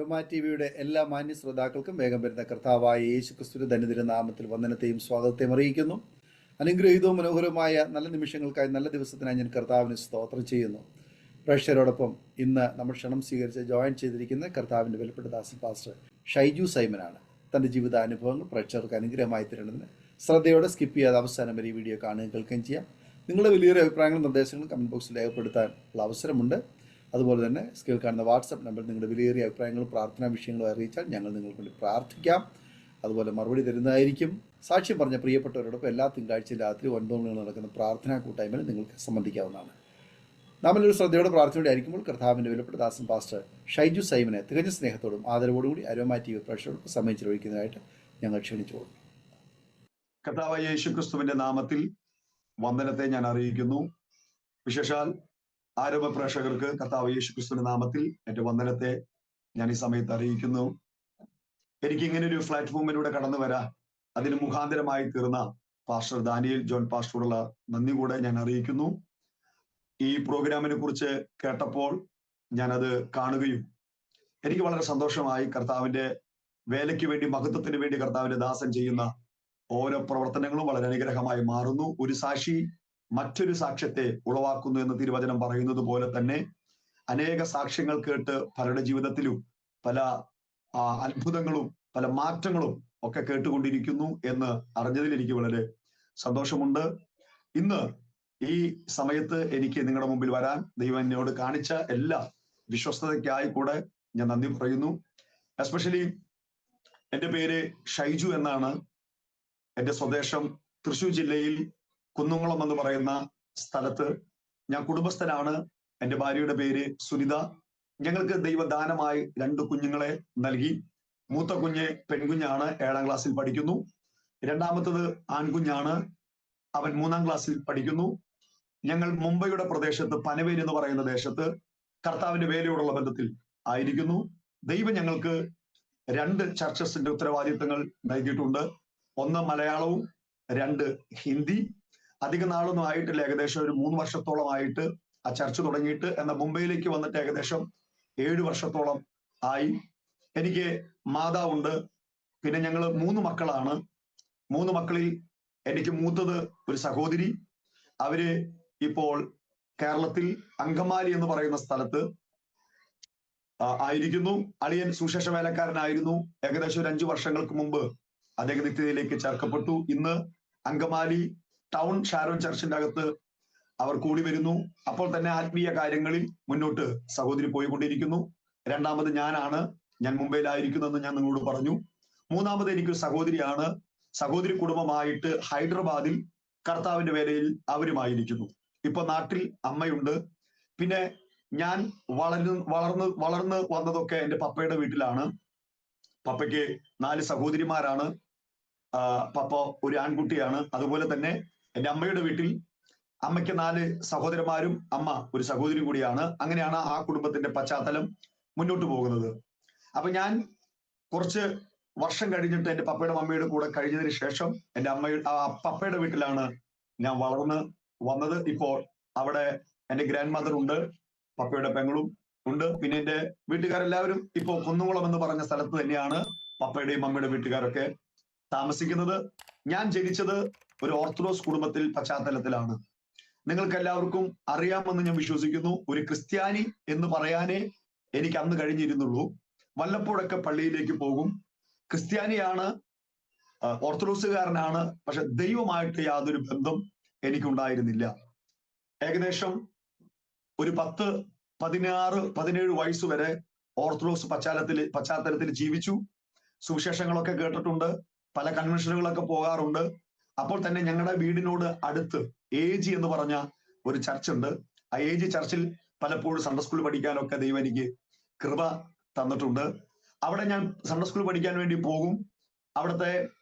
Aroma ടിവിയുടെ എല്ലാ മാന്യ ശ്രോതാക്കൾക്കും വേഗം വരുന്ന കർത്താവായ യേശുക്രിസ്തുവിന്റെ ധന്യതിര നാമത്തിൽ വന്ദനത്തെയും സ്വാഗതത്തെയും അറിയിക്കുന്നു. അനുഗ്രഹീതവും മനോഹരമായ നല്ല നിമിഷങ്ങൾക്കായി നല്ല ദിവസത്തിനായി ഞാൻ കർത്താവിന് സ്തോത്രം ചെയ്യുന്നു. പ്രേക്ഷകരോടൊപ്പം ഇന്ന് നമ്മൾ ക്ഷണം സ്വീകരിച്ച് ജോയിൻ ചെയ്തിരിക്കുന്ന കർത്താവിൻ്റെ വിലപ്പെട്ട ദാസൻ പാസ്റ്റർ ഷൈജു സൈമനാണ്. തൻ്റെ ജീവിതാനുഭവങ്ങൾ പ്രേക്ഷകർക്ക് അനുഗ്രഹമായി തരുന്നതിന് ശ്രദ്ധയോടെ സ്കിപ്പ് ചെയ്യാതെ അവസാനം വരെ ഈ വീഡിയോ കാണുകയും കേൾക്കുകയും ചെയ്യാം. നിങ്ങളുടെ വലിയൊരു അഭിപ്രായങ്ങളും നിർദ്ദേശങ്ങളും കമൻറ്റ് ബോക്സിൽ രേഖപ്പെടുത്താനുള്ള അവസരമുണ്ട്. അതുപോലെ തന്നെ സ്ക്രീനിൽ കാണുന്ന വാട്സപ്പ് നമ്പറിൽ നിങ്ങളുടെ വിലയേറിയ അഭിപ്രായങ്ങളും പ്രാർത്ഥനാ വിഷയങ്ങളും അറിയിച്ചാൽ ഞങ്ങൾ നിങ്ങൾക്ക് വേണ്ടി പ്രാർത്ഥിക്കാം. അതുപോലെ മറുപടി തരുന്നതായിരിക്കും. സാക്ഷ്യം പറഞ്ഞ പ്രിയപ്പെട്ടവരോടൊപ്പം എല്ലാ തിങ്കളാഴ്ചയും രാത്രി 9 മണി നടക്കുന്ന പ്രാർത്ഥനാ കൂട്ടായ്മയിൽ നിങ്ങൾക്ക് സംബന്ധിക്കാവുന്നതാണ്. നമ്മളൊരു ശ്രദ്ധയോടെ പ്രാർത്ഥനയോടെ ആയിരിക്കുമ്പോൾ കർത്താവിൻ്റെ വിലപ്പെട്ട ദാസൻ പാസ്റ്റർ ഷൈജു സൈമനെ തികഞ്ഞ സ്നേഹത്തോടും ആദരവോടുകൂടി അരോമ ടിവി പ്രേക്ഷകർക്ക് സമയം ചെലവഴിക്കുന്നതായിട്ട് ഞങ്ങൾ ക്ഷണിച്ചുകൊള്ളുന്നു. കർത്താവായ യേശുക്രിസ്തുവിന്റെ നാമത്തിൽ വന്ദനത്തെ ഞാൻ അറിയിക്കുന്നു. വിശേഷാൽ ആരോമ പ്രേക്ഷകർക്ക് കർത്താവ് യേശുക്രിസ്തുവിന്റെ നാമത്തിൽ എന്റെ വന്ദനത്തെ ഞാൻ ഈ സമയത്ത് അറിയിക്കുന്നു. എനിക്ക് ഇങ്ങനെ ഒരു പ്ലാറ്റ്ഫോമിലൂടെ കടന്നു വരാൻ അതിന് മുഖാന്തരമായി തീർന്ന പാസ്റ്റർ ദാനിയേൽ ജോൺ പാസ്റ്ററുള്ള നന്ദി കൂടെ ഞാൻ അറിയിക്കുന്നു. ഈ പ്രോഗ്രാമിനെ കുറിച്ച് കേട്ടപ്പോൾ ഞാനത് കാണുകയും എനിക്ക് വളരെ സന്തോഷമായി. കർത്താവിന്റെ വേലയ്ക്ക് വേണ്ടി, മഹത്വത്തിന് വേണ്ടി കർത്താവിന്റെ ദാസൻ ചെയ്യുന്ന ഓരോ പ്രവർത്തനങ്ങളും വളരെ അനുഗ്രഹമായി മാറുന്നു. ഒരു സാക്ഷി മറ്റൊരു സാക്ഷ്യത്തെ ഉളവാക്കുന്നു എന്ന് തിരുവചനം പറയുന്നത് പോലെ തന്നെ അനേക സാക്ഷ്യങ്ങൾ കേട്ട് പലരുടെ ജീവിതത്തിലും പല അത്ഭുതങ്ങളും പല മാറ്റങ്ങളും ഒക്കെ കേട്ടുകൊണ്ടിരിക്കുന്നു എന്ന് അറിഞ്ഞതിൽ എനിക്ക് വളരെ സന്തോഷമുണ്ട്. ഇന്ന് ഈ സമയത്ത് എനിക്ക് നിങ്ങളുടെ മുമ്പിൽ വരാൻ ദൈവം എന്നോട് കാണിച്ച എല്ലാ വിശ്വസ്തതയ്ക്കായി കൂടെ ഞാൻ നന്ദി പറയുന്നു. എസ്പെഷ്യലി എൻ്റെ പേര് ഷൈജു എന്നാണ്. എൻ്റെ സ്വദേശം തൃശ്ശൂർ ജില്ലയിൽ കുന്നുംകുളം എന്ന് പറയുന്ന സ്ഥലത്ത് ഞാൻ കുടുംബസ്ഥനാണ്. എൻ്റെ ഭാര്യയുടെ പേര് സുനിത. ഞങ്ങൾക്ക് ദൈവദാനമായി 2 കുഞ്ഞുങ്ങളെ നൽകി. മൂത്ത കുഞ്ഞ് പെൺകുഞ്ഞാണ്, 7ാം ക്ലാസ്സിൽ പഠിക്കുന്നു. രണ്ടാമത്തത് ആൺകുഞ്ഞാണ്, അവൻ 3ാം ക്ലാസ്സിൽ പഠിക്കുന്നു. ഞങ്ങൾ മുംബൈയുടെ പ്രദേശത്ത് പനവേൽ എന്ന് പറയുന്ന ദേശത്ത് കർത്താവിന്റെ വേലയോടുള്ള ബന്ധത്തിൽ ആയിരിക്കുന്നു. ദൈവം ഞങ്ങൾക്ക് 2 ചർച്ചസിന്റെ ഉത്തരവാദിത്തങ്ങൾ നൽകിയിട്ടുണ്ട്. 1 മലയാളവും 2 ഹിന്ദി. അധിക നാളൊന്നും ആയിട്ടില്ല, ഏകദേശം ഒരു 3 വർഷത്തോളമായിട്ട് ആ ചർച്ച തുടങ്ങിയിട്ട്. എന്നാൽ മുംബൈയിലേക്ക് വന്നിട്ട് ഏകദേശം 7 വർഷത്തോളം ആയി. എനിക്ക് മാതാവുണ്ട്. പിന്നെ ഞങ്ങൾ 3 മക്കളാണ്. 3 മക്കളിൽ എനിക്ക് മൂത്തത് ഒരു സഹോദരി. അവര് ഇപ്പോൾ കേരളത്തിൽ അങ്കമാലി എന്ന് പറയുന്ന സ്ഥലത്ത് ആയിരിക്കുന്നു. അളിയൻ സുശേഷ വേലക്കാരനായിരുന്നു. ഏകദേശം ഒരു 5 വർഷങ്ങൾക്ക് മുമ്പ് അദ്ദേഹം നിത്യതയിലേക്ക് ചേർക്കപ്പെട്ടു. ഇന്ന് അങ്കമാലി ടൗൺ ഷാരോൺ ചർച്ചിന്റെ അകത്ത് അവർ കൂടി വരുന്നു. അപ്പോൾ തന്നെ ആത്മീയ കാര്യങ്ങളിൽ മുന്നോട്ട് സഹോദരി പോയിക്കൊണ്ടിരിക്കുന്നു. രണ്ടാമത് ഞാനാണ്. ഞാൻ മുംബൈയിലായിരിക്കുന്നെന്ന് ഞാൻ നിങ്ങളോട് പറഞ്ഞു. മൂന്നാമത് എനിക്കൊരു സഹോദരിയാണ്. സഹോദരി കുടുംബമായിട്ട് ഹൈദരാബാദിൽ കർത്താവിന്റെ വേലയിൽ അവരുമായിരിക്കുന്നു. ഇപ്പൊ നാട്ടിൽ അമ്മയുണ്ട്. പിന്നെ ഞാൻ വളർന്ന് വന്നതൊക്കെ എൻ്റെ പപ്പയുടെ വീട്ടിലാണ്. പപ്പയ്ക്ക് 4 സഹോദരിമാരാണ്. പപ്പ ഒരു ആൺകുട്ടിയാണ്. അതുപോലെ തന്നെ എൻ്റെ അമ്മയുടെ വീട്ടിൽ അമ്മയ്ക്ക് 4 സഹോദരന്മാരും അമ്മ ഒരു സഹോദരി കൂടിയാണ്. അങ്ങനെയാണ് ആ കുടുംബത്തിന്റെ പശ്ചാത്തലം മുന്നോട്ട് പോകുന്നത്. അപ്പൊ ഞാൻ കുറച്ച് വർഷം കഴിഞ്ഞിട്ട് എൻ്റെ പപ്പയുടെ മമ്മയുടെ കൂടെ കഴിഞ്ഞതിന് ശേഷം എൻ്റെ പപ്പയുടെ വീട്ടിലാണ് ഞാൻ വളർന്ന് വന്നത്. ഇപ്പോൾ അവിടെ എൻ്റെ ഗ്രാൻഡ് മദർ ഉണ്ട്, പപ്പയുടെ പെങ്ങളും ഉണ്ട്. പിന്നെ എൻ്റെ വീട്ടുകാരെല്ലാവരും ഇപ്പോൾ കുന്നുകുളം എന്ന് പറഞ്ഞ സ്ഥലത്ത് തന്നെയാണ് പപ്പയുടെയും മമ്മയുടെ വീട്ടുകാരൊക്കെ താമസിക്കുന്നത്. ഞാൻ ജനിച്ചത് ഒരു ഓർത്തഡോക്സ് കുടുംബത്തിൽ പശ്ചാത്തലത്തിലാണ്. നിങ്ങൾക്ക് എല്ലാവർക്കും അറിയാമെന്ന് ഞാൻ വിശ്വസിക്കുന്നു. ഒരു ക്രിസ്ത്യാനി എന്ന് പറയാനേ എനിക്ക് അന്ന് കഴിഞ്ഞിരുന്നുള്ളൂ. വല്ലപ്പോഴൊക്കെ പള്ളിയിലേക്ക് പോകും. ക്രിസ്ത്യാനിയാണ്, ഓർത്തഡോക്സുകാരനാണ്, പക്ഷെ ദൈവമായിട്ട് യാതൊരു ബന്ധം എനിക്കുണ്ടായിരുന്നില്ല. ഏകദേശം ഒരു 10, 16, 17 വയസ്സ് വരെ ഓർത്തഡോക്സ് പശ്ചാത്തലത്തിൽ ജീവിച്ചു. സുവിശേഷങ്ങളൊക്കെ കേട്ടിട്ടുണ്ട്, പല കൺവെൻഷനുകളൊക്കെ പോകാറുണ്ട്. അപ്പോൾ തന്നെ ഞങ്ങളുടെ വീടിനോട് അടുത്ത് AG എന്ന് പറഞ്ഞ ഒരു ചർച്ച് ഉണ്ട്. ആ AG ചർച്ചിൽ പലപ്പോഴും സൺഡേ സ്കൂൾ പഠിക്കാനൊക്കെ ദൈവം എനിക്ക് കൃപ തന്നിട്ടുണ്ട്. അവിടെ ഞാൻ സൺഡേ സ്കൂൾ പഠിക്കാൻ വേണ്ടി പോകും. അവിടുത്തെ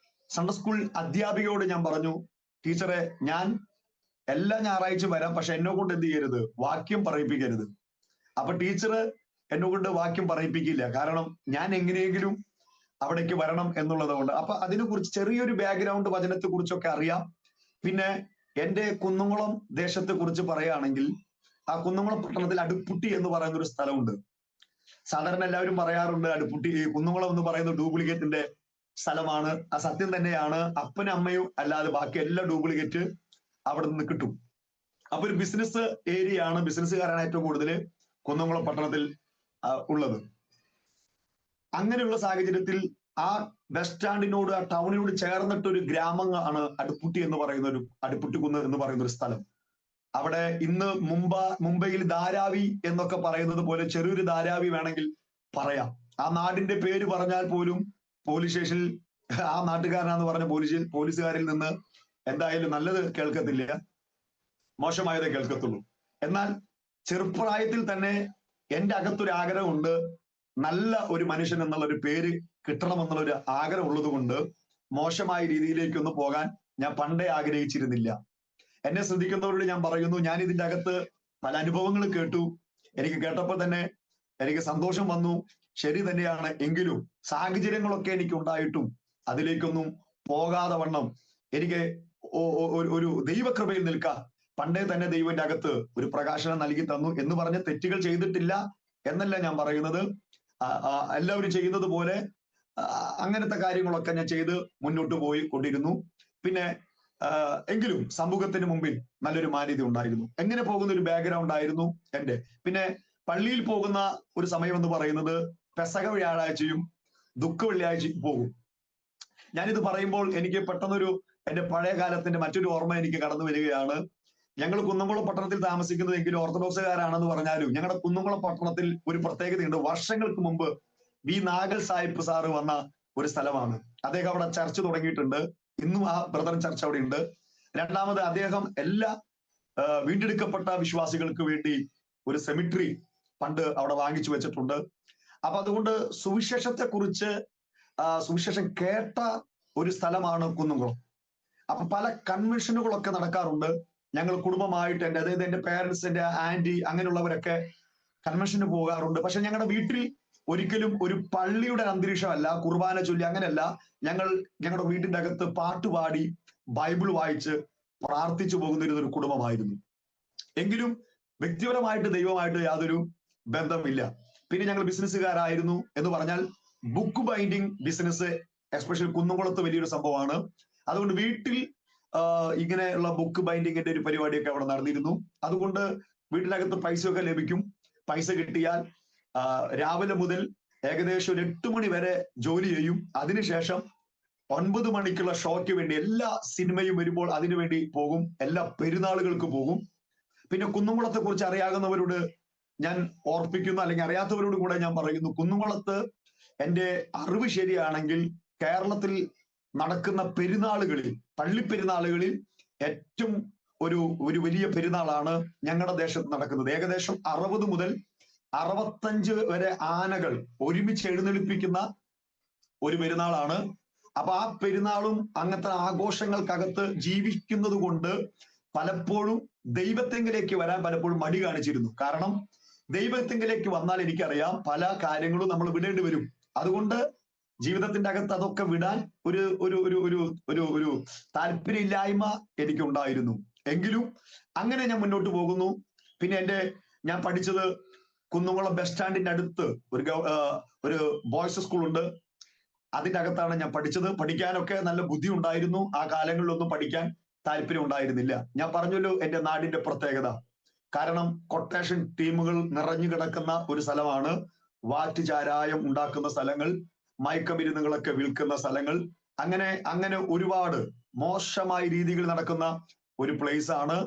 സൺഡേ സ്കൂൾ അധ്യാപികയോട് ഞാൻ പറഞ്ഞു, ടീച്ചറെ ഞാൻ എല്ലാ ഞായറാഴ്ചയും വരാം, പക്ഷെ എന്നെ കൊണ്ട് എന്ത് ചെയ്യരുത്, വാക്യം പറയിപ്പിക്കരുത്. അപ്പൊ ടീച്ചർ എന്നെ കൊണ്ട് വാക്യം പറയിപ്പിക്കില്ല, കാരണം ഞാൻ എങ്ങനെയെങ്കിലും അവിടേക്ക് വരണം എന്നുള്ളത് കൊണ്ട്. അപ്പൊ അതിനെക്കുറിച്ച് ചെറിയൊരു ബാക്ക്ഗ്രൗണ്ട് വചനത്തെ കുറിച്ചൊക്കെ അറിയാം. പിന്നെ എൻ്റെ കുന്നുംകുളം ദേശത്തെ കുറിച്ച് പറയുകയാണെങ്കിൽ, ആ കുന്നുംകുളം പട്ടണത്തിൽ അടുപ്പുട്ടി എന്ന് പറയുന്ന ഒരു സ്ഥലമുണ്ട്. സാധാരണ എല്ലാവരും പറയാറുണ്ട് അടുപ്പുട്ടി കുന്നംകുളം എന്ന് പറയുന്ന ഡ്യൂപ്ലിക്കേറ്റിന്റെ സ്ഥലമാണ്. ആ സത്യം തന്നെയാണ്. അപ്പനും അമ്മയും അല്ലാതെ ബാക്കി എല്ലാ ഡ്യൂപ്ലിക്കേറ്റ് അവിടെ നിന്ന് കിട്ടും. അപ്പൊ ഒരു ബിസിനസ് ഏരിയ ആണ്, ബിസിനസ്സുകാരാണ് ഏറ്റവും കൂടുതൽ കുന്നംകുളം പട്ടണത്തിൽ ഉള്ളത്. അങ്ങനെയുള്ള സാഹചര്യത്തിൽ ആ ബസ് സ്റ്റാൻഡിനോട്, ആ ടൗണിനോട് ചേർന്നിട്ട് ഒരു ഗ്രാമമാണ് അടുപ്പുട്ടി എന്ന് പറയുന്ന അടുപ്പുട്ടിക്കുന്ന് എന്ന് പറയുന്ന ഒരു സ്ഥലം. അവിടെ ഇന്ന് മുംബൈയിൽ ധാരാവി എന്നൊക്കെ പറയുന്നത് പോലെ ചെറിയൊരു ധാരാവി വേണമെങ്കിൽ പറയാം. ആ നാടിന്റെ പേര് പറഞ്ഞാൽ പോലും പോലീസ് സ്റ്റേഷനിൽ ആ നാട്ടുകാരനാന്ന് പറഞ്ഞ പോലീസുകാരിൽ നിന്ന് എന്തായാലും നല്ലത് കേൾക്കത്തില്ല, മോശമായതേ കേൾക്കത്തുള്ളൂ. എന്നാൽ ചെറുപ്രായത്തിൽ തന്നെ എന്റെ അകത്തൊരു ആഗ്രഹമുണ്ട്, നല്ല ഒരു മനുഷ്യൻ എന്നുള്ള ഒരു പേര് കിട്ടണമെന്നുള്ള ഒരു ആഗ്രഹം ഉള്ളത് കൊണ്ട് മോശമായ രീതിയിലേക്കൊന്നും പോകാൻ ഞാൻ പണ്ടേ ആഗ്രഹിച്ചിരുന്നില്ല. എന്നെ ശ്രദ്ധിക്കുന്നവരോട് ഞാൻ പറയുന്നു, ഞാൻ ഇതിന്റെ അകത്ത് പല അനുഭവങ്ങൾ കേട്ടു. എനിക്ക് കേട്ടപ്പോൾ തന്നെ എനിക്ക് സന്തോഷം വന്നു. ശരി തന്നെയാണ്. എങ്കിലും സാഹചര്യങ്ങളൊക്കെ എനിക്ക് ഉണ്ടായിട്ടും അതിലേക്കൊന്നും പോകാതെ വണ്ണം എനിക്ക് ഒരു ദൈവകൃപയിൽ നിൽക്കാൻ പണ്ടേ തന്നെ ദൈവന്റെ അകത്ത് ഒരു പ്രകാശനം നൽകി തന്നു. എന്ന് പറഞ്ഞ് തെറ്റുകൾ ചെയ്തിട്ടില്ല എന്നല്ല ഞാൻ പറയുന്നത്. എല്ലാവരും ചെയ്യുന്നത് പോലെ അങ്ങനത്തെ കാര്യങ്ങളൊക്കെ ഞാൻ ചെയ്ത് മുന്നോട്ട് പോയി കൊണ്ടിരുന്നു. പിന്നെ എങ്കിലും സമൂഹത്തിന് മുമ്പിൽ നല്ലൊരു മാന്യത ഉണ്ടായിരുന്നു. എങ്ങനെ പോകുന്ന ഒരു ബാക്ക്ഗ്രൗണ്ട് ആയിരുന്നു എന്റെ. പിന്നെ പള്ളിയിൽ പോകുന്ന ഒരു സമയം എന്ന് പറയുന്നത് പെസഹ വ്യാഴാഴ്ചയും ദുഃഖ വെള്ളിയാഴ്ചയും പോകും. ഞാനിത് പറയുമ്പോൾ എനിക്ക് പെട്ടെന്നൊരു എന്റെ പഴയ കാലത്തിന്റെ മറ്റൊരു ഓർമ്മ എനിക്ക് കടന്നു വരികയാണ്. ഞങ്ങൾ കുന്നംകുളം പട്ടണത്തിൽ താമസിക്കുന്നത് എങ്കിലും ഓർത്തഡോക്സുകാരാണെന്ന് പറഞ്ഞാലും ഞങ്ങളുടെ കുന്നംകുളം പട്ടണത്തിൽ ഒരു പ്രത്യേകതയുണ്ട്. വർഷങ്ങൾക്ക് മുമ്പ് വി നാഗൽ സാഹിബ് സാറ് വന്ന ഒരു സ്ഥലമാണ്. അദ്ദേഹം അവിടെ ചർച്ച് തുടങ്ങിയിട്ടുണ്ട്. ഇന്നും ആ ബ്രദറൻ ചർച്ച് അവിടെ ഉണ്ട്. രണ്ടാമത് അദ്ദേഹം എല്ലാ വീണ്ടെടുക്കപ്പെട്ട വിശ്വാസികൾക്ക് വേണ്ടി ഒരു സെമിട്രി പണ്ട് അവിടെ വാങ്ങിച്ചു വെച്ചിട്ടുണ്ട്. അപ്പൊ അതുകൊണ്ട് സുവിശേഷത്തെ കുറിച്ച് സുവിശേഷം കേട്ട ഒരു സ്ഥലമാണ് കുന്നംകുളം. അപ്പൊ പല കൺവെൻഷനുകളൊക്കെ നടക്കാറുണ്ട്. ഞങ്ങൾ കുടുംബമായിട്ട് അതായത് എന്റെ പേരൻസ്, എന്റെ ആന്റി, അങ്ങനെയുള്ളവരൊക്കെ കൺവെൻഷന് പോകാറുണ്ട്. പക്ഷെ ഞങ്ങളുടെ വീട്ടിൽ ഒരിക്കലും ഒരു പള്ളിയുടെ അന്തരീക്ഷമല്ല, കുർബാന ചൊല്ലി അങ്ങനെയല്ല. ഞങ്ങളുടെ വീട്ടിന്റെ അകത്ത് പാട്ടുപാടി ബൈബിൾ വായിച്ച് പ്രാർത്ഥിച്ചു പോകുന്നിരുന്നൊരു കുടുംബമായിരുന്നു. എങ്കിലും വ്യക്തിപരമായിട്ട് ദൈവമായിട്ട് യാതൊരു ബന്ധമില്ല. പിന്നെ ഞങ്ങൾ ബിസിനസ്സുകാരായിരുന്നു എന്ന് പറഞ്ഞാൽ ബുക്ക് ബൈൻഡിങ് ബിസിനസ് എസ്പെഷ്യലി കുന്നംകുളത്ത് വലിയൊരു സംഭവമാണ്. അതുകൊണ്ട് വീട്ടിൽ ഇങ്ങനെയുള്ള ബുക്ക് ബൈൻഡിങ്ങിന്റെ ഒരു പരിപാടിയൊക്കെ അവിടെ നടന്നിരുന്നു. അതുകൊണ്ട് വീട്ടിനകത്ത് പൈസയൊക്കെ ലഭിക്കും. പൈസ കിട്ടിയാൽ രാവിലെ മുതൽ ഏകദേശം ഒരു 8 മണി വരെ ജോലി ചെയ്യും. അതിനുശേഷം 9 മണിക്കുള്ള ഷോയ്ക്ക് വേണ്ടി എല്ലാ സിനിമയും വരുമ്പോൾ അതിനുവേണ്ടി പോകും. എല്ലാ പെരുന്നാളുകൾക്ക് പോകും. പിന്നെ കുന്നംകുളത്തെ കുറിച്ച് അറിയാവുന്നവരോട് ഞാൻ ഓർപ്പിക്കുന്നു, അല്ലെങ്കിൽ അറിയാത്തവരോട് കൂടെ ഞാൻ പറയുന്നു, കുന്നംകുളത്ത് എന്റെ അറിവ് ശരിയാണെങ്കിൽ കേരളത്തിൽ നടക്കുന്ന പെരുന്നാളുകളിൽ, പള്ളിപ്പെരുന്നാളുകളിൽ ഏറ്റവും ഒരു വലിയ പെരുന്നാളാണ് ഞങ്ങളുടെ ദേശത്ത് നടക്കുന്നത്. ഏകദേശം 60 മുതൽ 65 വരെ ആനകൾ ഒരുമിച്ച് എഴുന്നള്ളിപ്പിക്കുന്ന ഒരു പെരുന്നാളാണ്. അപ്പൊ ആ പെരുന്നാളും അങ്ങനത്തെ ആഘോഷങ്ങൾക്കകത്ത് ജീവിക്കുന്നത് കൊണ്ട് പലപ്പോഴും ദൈവത്തെങ്കിലേക്ക് വരാൻ പലപ്പോഴും മടി കാണിച്ചിരുന്നു. കാരണം ദൈവത്തെങ്കിലേക്ക് വന്നാൽ എനിക്കറിയാം പല കാര്യങ്ങളും നമ്മൾ വിടേണ്ടി വരും. അതുകൊണ്ട് ജീവിതത്തിന്റെ അകത്ത് അതൊക്കെ വിടാൻ ഒരു ഒരു ഒരു ഒരു ഒരു ഒരു താല്പര്യമില്ലായ്മ എനിക്കുണ്ടായിരുന്നു. എങ്കിലും അങ്ങനെ ഞാൻ മുന്നോട്ട് പോകുന്നു. പിന്നെ ഞാൻ പഠിച്ചത് കുന്നംകുളം ബസ് സ്റ്റാൻഡിന്റെ അടുത്ത് ഒരു ബോയ്സ് സ്കൂൾ ഉണ്ട്. അതിന്റെ അകത്താണ് ഞാൻ പഠിച്ചത്. പഠിക്കാനൊക്കെ നല്ല ബുദ്ധി ഉണ്ടായിരുന്നു. ആ കാലങ്ങളിലൊന്നും പഠിക്കാൻ താല്പര്യം ഉണ്ടായിരുന്നില്ല. ഞാൻ പറഞ്ഞല്ലോ എന്റെ നാടിന്റെ പ്രത്യേകത. കാരണം കൊട്ടേഷൻ ടീമുകൾ നിറഞ്ഞു കിടക്കുന്ന ഒരു സ്ഥലമാണ്. വാറ്റ് ചാരായം ഉണ്ടാക്കുന്ന സ്ഥലങ്ങൾ, മയക്കമരുന്നുകളൊക്കെ വിൽക്കുന്ന സ്ഥലങ്ങൾ, അങ്ങനെ ഒരുപാട് മോശമായ രീതികൾ നടക്കുന്ന ഒരു പ്ലേസ് ആണ്.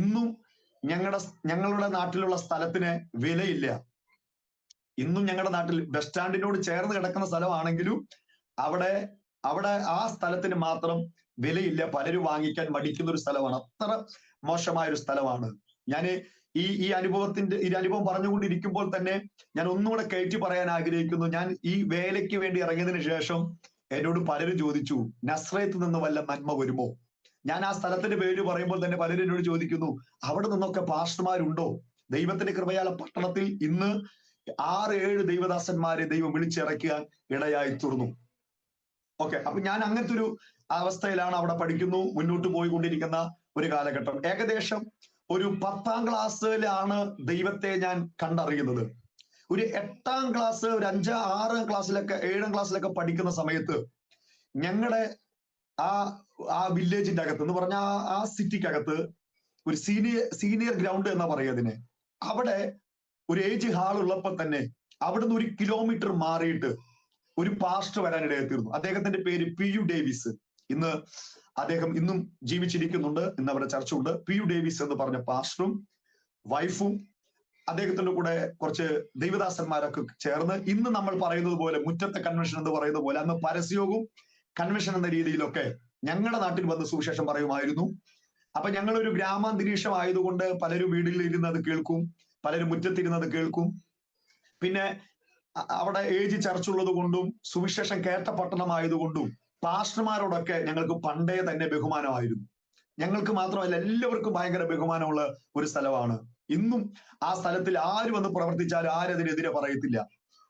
ഇന്നും ഞങ്ങളുടെ നാട്ടിലുള്ള സ്ഥലത്തിന് വിലയില്ല. ഇന്നും ഞങ്ങളുടെ നാട്ടിൽ ബസ് സ്റ്റാൻഡിനോട് ചേർന്ന് കിടക്കുന്ന സ്ഥലമാണെങ്കിലും അവിടെ ആ സ്ഥലത്തിന് മാത്രം വിലയില്ല. പലരും വാങ്ങിക്കാൻ മടിക്കുന്ന ഒരു സ്ഥലമാണ്. അത്ര മോശമായ ഒരു സ്ഥലമാണ്. ഞാൻ ഈ അനുഭവം പറഞ്ഞുകൊണ്ടിരിക്കുമ്പോൾ തന്നെ ഞാൻ ഒന്നുകൂടെ കയറ്റി പറയാൻ ആഗ്രഹിക്കുന്നു. ഞാൻ ഈ വേലയ്ക്ക് വേണ്ടി ഇറങ്ങിയതിനു ശേഷം എന്നോട് പലരും ചോദിച്ചു, നസ്രയത്ത് നിന്ന് വല്ല നന്മ വരുമോ? ഞാൻ ആ സ്ഥലത്തിന്റെ പേര് പറയുമ്പോൾ തന്നെ പലരും എന്നോട് ചോദിക്കുന്നു, അവിടെ നിന്നൊക്കെ പാസ്റ്റർമാരുണ്ടോ? ദൈവത്തിന്റെ കൃപയാൽ പട്ടണത്തിൽ ഇന്ന് 6-7 ദൈവദാസന്മാരെ ദൈവം വിളിച്ചിറക്കാൻ ഇടയായി തീർന്നു. ഓക്കെ, അപ്പൊ ഞാൻ അങ്ങനത്തെ ഒരു അവസ്ഥയിലാണ് അവിടെ പഠിക്കുന്നു, മുന്നോട്ട് പോയിക്കൊണ്ടിരിക്കുന്ന ഒരു കാലഘട്ടം. ഏകദേശം ഒരു 10ാം ക്ലാസ്സിലാണ് ദൈവത്തെ ഞാൻ കണ്ടറിയുന്നത്. ഒരു 8ാം ക്ലാസ്, ഒരു 5-6 ക്ലാസ്സിലൊക്കെ 7ാം ക്ലാസ്സിലൊക്കെ പഠിക്കുന്ന സമയത്ത് ഞങ്ങളുടെ ആ ആ വില്ലേജിന്റെ അകത്ത് എന്ന് പറഞ്ഞ ആ സിറ്റിക്കകത്ത് ഒരു സീനിയർ ഗ്രൗണ്ട് എന്നാ പറയുക അതിനെ. അവിടെ ഒരു ഏജ് ഹാൾ ഉള്ളപ്പോൾ തന്നെ അവിടുന്ന് 1 കിലോമീറ്റർ മാറിയിട്ട് ഒരു പാസ്റ്റർ വരാനിടയായി തീർന്നു. അദ്ദേഹത്തിന്റെ പേര് PU ഡേവിസ്. ഇന്ന് അദ്ദേഹം ഇന്നും ജീവിച്ചിരിക്കുന്നുണ്ട്. ഇന്ന് അവിടെ ചർച്ച ഉണ്ട്. PU ഡേവിസ് എന്ന് പറഞ്ഞ പാസ്റ്ററും വൈഫും അദ്ദേഹത്തിന്റെ കൂടെ കുറച്ച് ദൈവദാസന്മാരൊക്കെ ചേർന്ന് ഇന്ന് നമ്മൾ പറയുന്നത് പോലെ മുറ്റത്തെ കൺവെൻഷൻ എന്ന് പറയുന്നത് പോലെ അന്ന് പരസ്യവും കൺവെൻഷൻ എന്ന രീതിയിലൊക്കെ ഞങ്ങളുടെ നാട്ടിൽ വന്ന് സുവിശേഷം പറയുമായിരുന്നു. അപ്പൊ ഞങ്ങളൊരു ഗ്രാമാന്തരീക്ഷം ആയതുകൊണ്ട് പലരും വീടുകളിൽ ഇരുന്നത് കേൾക്കും, പലരും മുറ്റത്തിരുന്നത് കേൾക്കും. പിന്നെ അവിടെ ഏജ് ചർച്ചുള്ളത് കൊണ്ടും സുവിശേഷം കേട്ട പട്ടണമായതുകൊണ്ടും പാസ്റ്റർമാരോടൊക്കെ ഞങ്ങൾക്ക് പണ്ടേ തന്നെ ബഹുമാനമായിരുന്നു. ഞങ്ങൾക്ക് മാത്രമല്ല എല്ലാവർക്കും ഭയങ്കര ബഹുമാനമുള്ള ഒരു സ്ഥലമാണ്. ഇന്നും ആ സ്ഥലത്തിൽ ആര് വന്ന് പ്രവർത്തിച്ചാലും ആരതിനെതിരെ പറയത്തില്ല.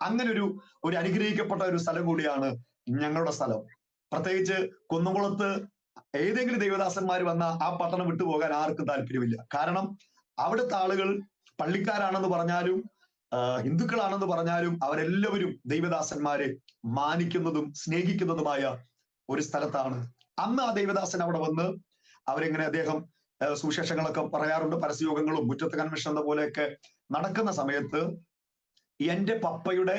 അങ്ങനെ ഒരു അനുഗ്രഹിക്കപ്പെട്ട ഒരു സ്ഥലം കൂടിയാണ് ഞങ്ങളുടെ സ്ഥലം. പ്രത്യേകിച്ച് കുന്നംകുളത്ത് ഏതെങ്കിലും ദൈവദാസന്മാർ വന്ന ആ പട്ടണം വിട്ടുപോകാൻ ആർക്കും താല്പര്യമില്ല. കാരണം അവിടുത്തെ ആളുകൾ പള്ളിക്കാരാണെന്ന് പറഞ്ഞാലും ഹിന്ദുക്കളാണെന്ന് പറഞ്ഞാലും അവരെല്ലാവരും ദൈവദാസന്മാരെ മാനിക്കുന്നതും സ്നേഹിക്കുന്നതുമായ ഒരു സ്ഥലത്താണ്. അന്ന് ആ ദൈവദാസൻ അവിടെ വന്ന് അവരെങ്ങനെ അദ്ദേഹം സുവിശേഷങ്ങളൊക്കെ പറയാറുണ്ട്. പരസ്യയോഗങ്ങളും മുറ്റത്ത് കൺവെൻഷൻ എന്ന പോലെയൊക്കെ നടക്കുന്ന സമയത്ത് എന്റെ പപ്പയുടെ